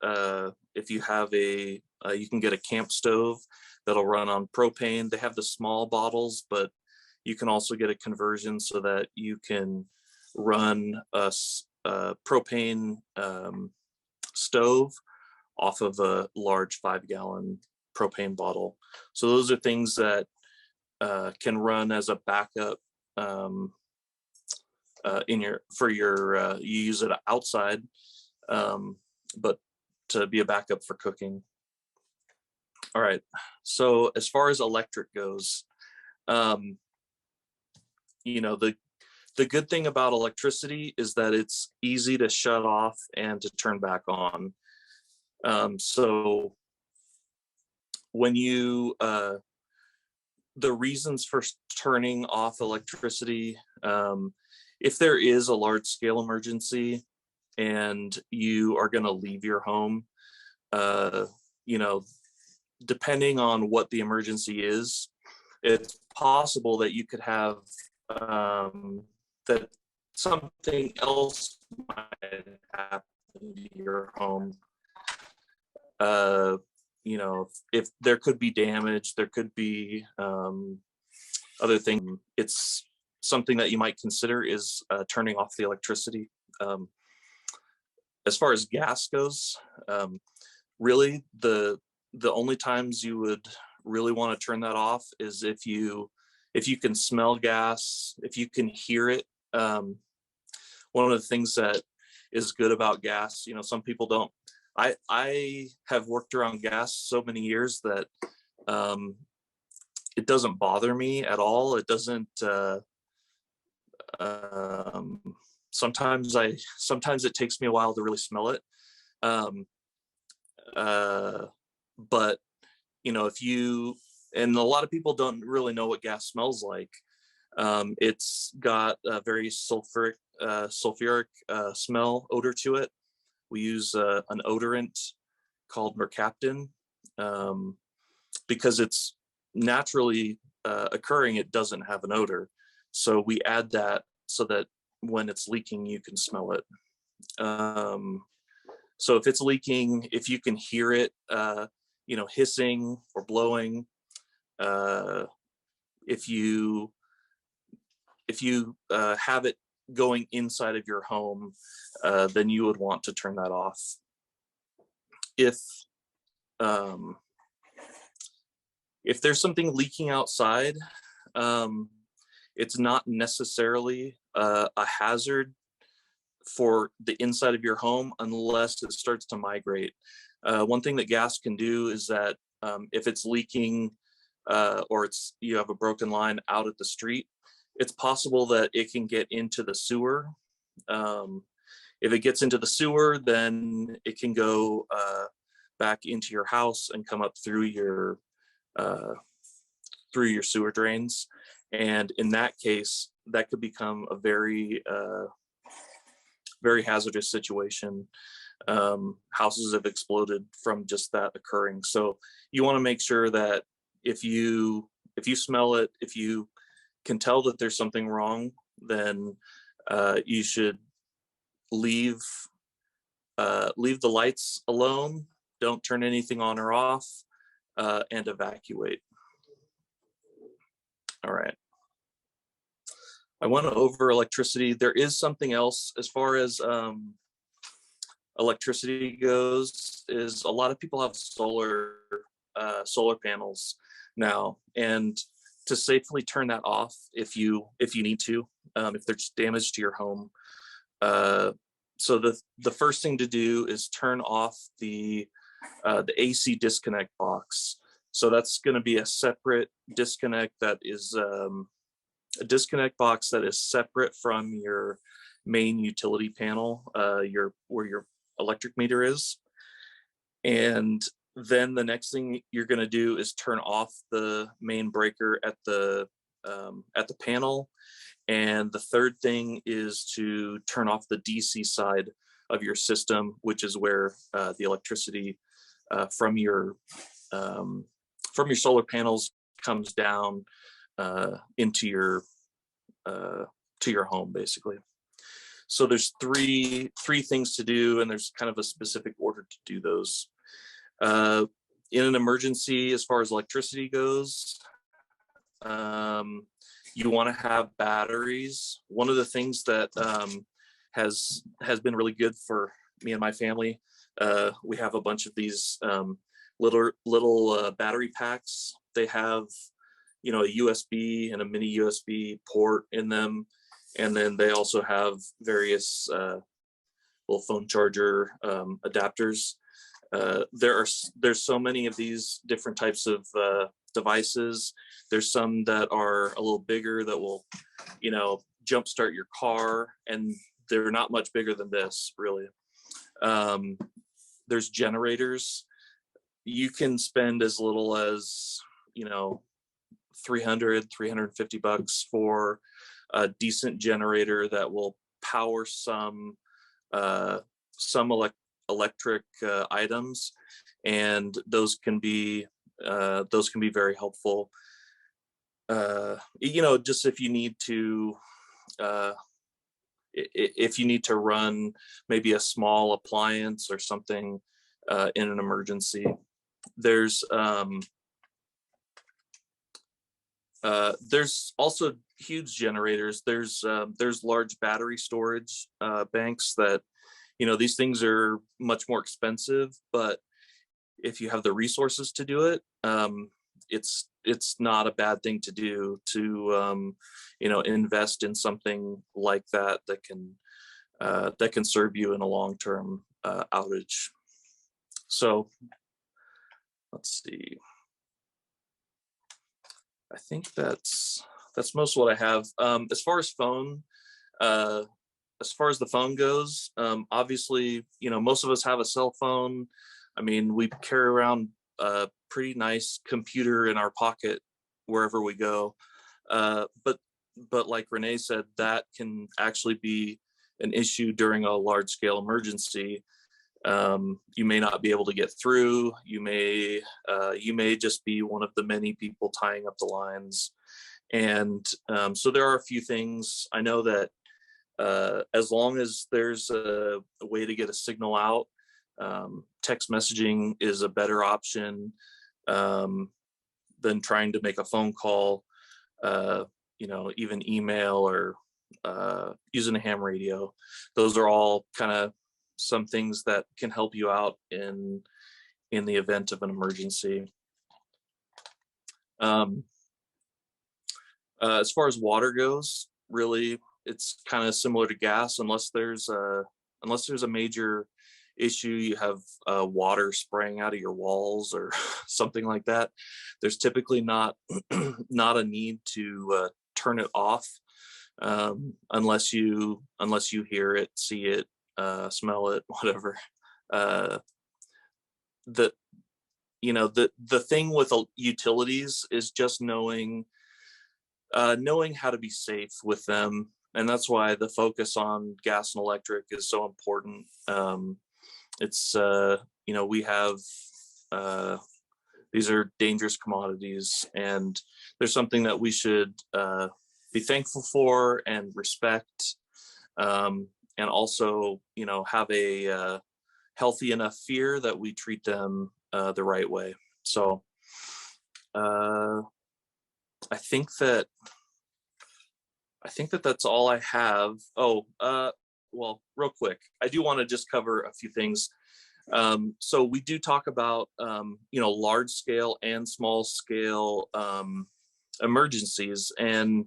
if you have you can get a camp stove that'll run on propane. They have the small bottles, but you can also get a conversion so that you can run a propane stove off of a large 5-gallon propane bottle. So those are things that can run as a backup you use it outside, but to be a backup for cooking. All right, so as far as electric goes, the good thing about electricity is that it's easy to shut off and to turn back on. So when the reasons for turning off electricity, if there is a large scale emergency and you are going to leave your home, depending on what the emergency is, it's possible that you could have that something else might happen to your home. If there could be damage, there could be other things. It's something that you might consider is turning off the electricity. As far as gas goes, really the only times you would really want to turn that off is if you can smell gas, if you can hear it. One of the things that is good about gas, some people don't. I have worked around gas so many years that it doesn't bother me at all. It doesn't. Sometimes it takes me a while to really smell it. But if you, and a lot of people don't really know what gas smells like. It's got a very sulfuric smell odor to it. We use an odorant called mercaptan, because it's naturally occurring, it doesn't have an odor. So we add that so that when it's leaking, you can smell it. So if it's leaking, if you can hear it, hissing or blowing, if you have it going inside of your home, then you would want to turn that off. If there's something leaking outside, it's not necessarily a hazard for the inside of your home unless it starts to migrate. One thing that gas can do is that if it's leaking or you have a broken line out at the street, it's possible that it can get into the sewer. If it gets into the sewer, then it can go back into your house and come up through your sewer drains. And in that case, that could become a very, very hazardous situation. Houses have exploded from just that occurring. So you want to make sure that if you smell it, if you can tell that there's something wrong, then you should leave the lights alone. Don't turn anything on or off, and evacuate. All right. I went over electricity. There is something else as far as electricity goes, is a lot of people have solar panels now, and to safely turn that off if you need to, if there's damage to your home. So the first thing to do is turn off the AC disconnect box. So that's going to be a separate disconnect that is a disconnect box that is separate from your main utility panel, where your electric meter is. And then the next thing you're going to do is turn off the main breaker at the panel. And the third thing is to turn off the DC side of your system, which is where the electricity from your solar panels comes down into your to your home, basically. So there's three things to do, and there's kind of a specific order to do those. In an emergency, as far as electricity goes, you want to have batteries. One of the things that has been really good for me and my family, we have a bunch of these little battery packs. They have, a USB and a mini USB port in them, and then they also have various little phone charger adapters. There's so many of these different types of devices. There's some that are a little bigger that will, jumpstart your car, and they're not much bigger than this, really. There's generators. You can spend as little as, $350 for a decent generator that will power some electric items, and those can be very helpful. Just if you need to run maybe a small appliance or something in an emergency. There's also huge generators. There's large battery storage banks that, these things are much more expensive, but if you have the resources to do it, it's not a bad thing to do, to invest in something like that can serve you in a long-term outage. So let's see. I think that's most of what I have. As far as the phone goes, obviously, most of us have a cell phone. I mean, we carry around pretty nice computer in our pocket wherever we go. But like Rene said, that can actually be an issue during a large scale emergency. You may not be able to get through. You may just be one of the many people tying up the lines. And so there are a few things. I know that as long as there's a way to get a signal out, text messaging is a better option than trying to make a phone call. Even email or using a ham radio. Those are all kind of some things that can help you out in the event of an emergency. As far as water goes, really, it's kind of similar to gas, unless there's a major issue, you have water spraying out of your walls or something like that. There's typically not a need to turn it off unless you hear it, see it, smell it, whatever. The thing with utilities is just knowing how to be safe with them, and that's why the focus on gas and electric is so important. It's we have these are dangerous commodities, and there's something that we should be thankful for and respect, and also have a healthy enough fear that we treat them the right way. So I think that that's all I have. Well, real quick, I do want to just cover a few things. So we do talk about, large scale and small scale emergencies, and,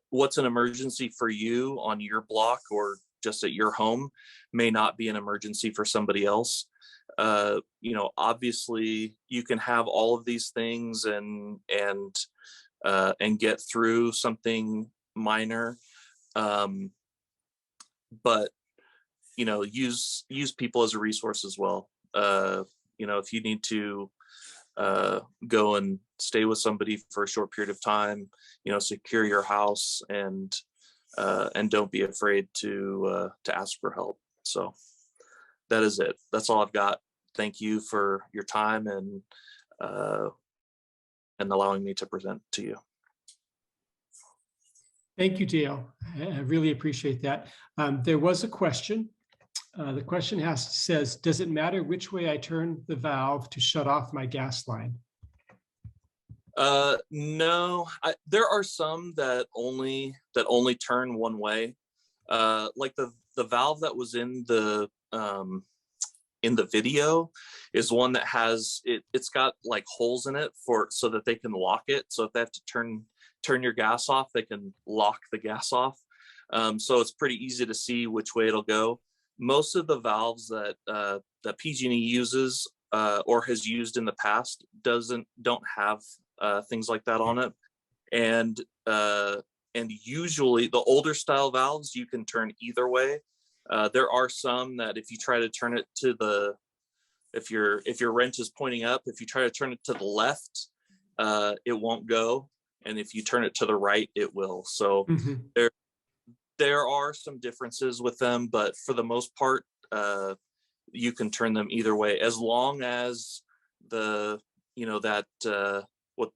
what's an emergency for you on your block or just at your home may not be an emergency for somebody else. Obviously you can have all of these things and get through something minor, but use people as a resource as well. If you need to go and stay with somebody for a short period of time, secure your house, and don't be afraid to ask for help. So that is it. That's all I've got. Thank you for your time and allowing me to present to you. Thank you, Dale. I really appreciate that. There was a question. The question says, does it matter which way I turn the valve to shut off my gas line? No, there are some that only turn one way. Like the valve that was in the video is one that has it's got like holes in it so that they can lock it. So if they have to turn your gas off, they can lock the gas off. So it's pretty easy to see which way it'll go. Most of the valves that PG&E uses or has used in the past don't have things like that on it, and usually the older style valves you can turn either way. There are some that if you try to turn it to if your wrench is pointing up, if you try to turn it to the left, it won't go, and if you turn it to the right, it will. So there are some differences with them, but for the most part, you can turn them either way, as long as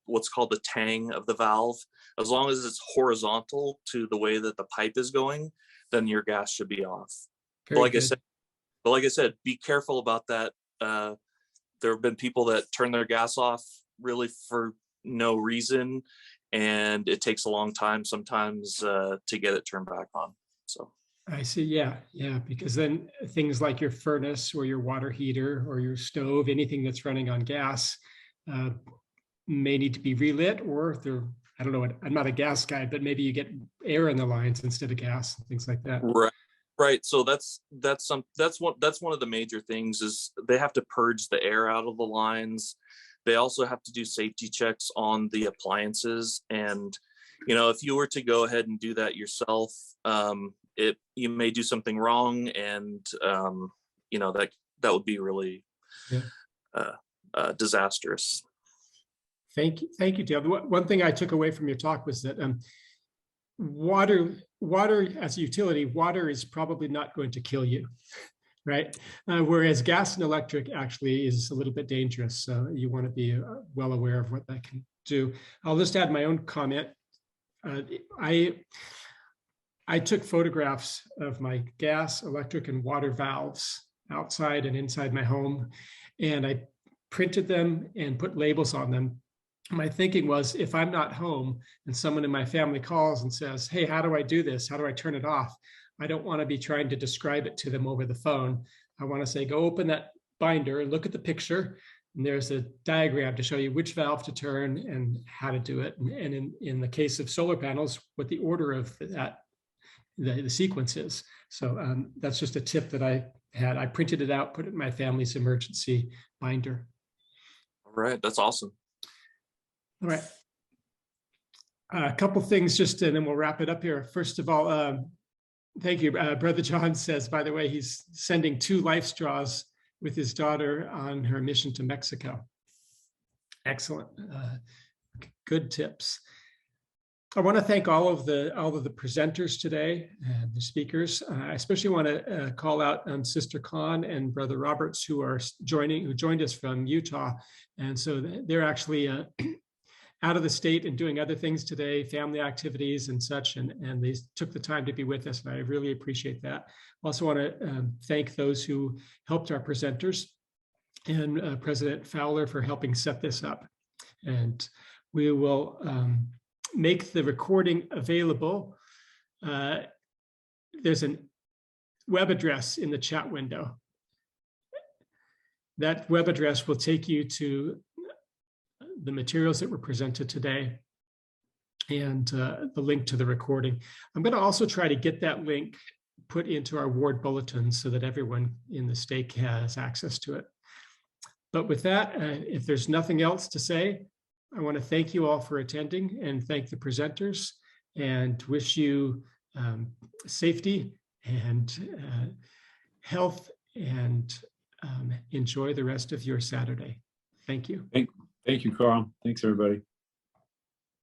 what's called the tang of the valve, as long as it's horizontal to the way that the pipe is going, then your gas should be off. But like I said, be careful about that. There have been people that turn their gas off really for no reason, and it takes a long time sometimes to get it turned back on. So I see. Yeah, because then things like your furnace or your water heater or your stove, anything that's running on gas, may need to be relit, or I don't know, I'm not a gas guy, but maybe you get air in the lines instead of gas, things like that. Right. So that's one of the major things is they have to purge the air out of the lines. They also have to do safety checks on the appliances. And, if you were to go ahead and do that yourself, you may do something wrong, and, that would be really disastrous. Thank you, Dale. One thing I took away from your talk was that water as a utility, water is probably not going to kill you, right? Whereas gas and electric actually is a little bit dangerous. So you want to be well aware of what that can do. I'll just add my own comment. I took photographs of my gas, electric, and water valves outside and inside my home, and I printed them and put labels on them. My thinking was, if I'm not home and someone in my family calls and says, hey, how do I do this? How do I turn it off? I don't want to be trying to describe it to them over the phone. I want to say, go open that binder and look at the picture. And there's a diagram to show you which valve to turn and how to do it. And in the case of solar panels, what the order of that, the sequence is. So that's just a tip that I had. I printed it out, put it in my family's emergency binder. All right, that's awesome. All right. A couple things just, and then we'll wrap it up here. First of all, thank you. Brother John says, by the way, he's sending 2 life straws with his daughter on her mission to Mexico. Excellent. Good tips. I want to thank all of the presenters today, the speakers. I especially want to call out Sister Conn and Brother Roberts, who joined us from Utah, and so they're actually out of the state and doing other things today, family activities and such, and they took the time to be with us, and I really appreciate that. I also want to thank those who helped our presenters and President Fowler for helping set this up. And we will make the recording available. There's a web address in the chat window. That web address will take you to the materials that were presented today and the link to the recording. I'm going to also try to get that link put into our ward bulletin so that everyone in the stake has access to it. But with that, if there's nothing else to say, I want to thank you all for attending and thank the presenters and wish you safety and health, and enjoy the rest of your Saturday. Thank you. Thank you, Carl. Thanks, everybody.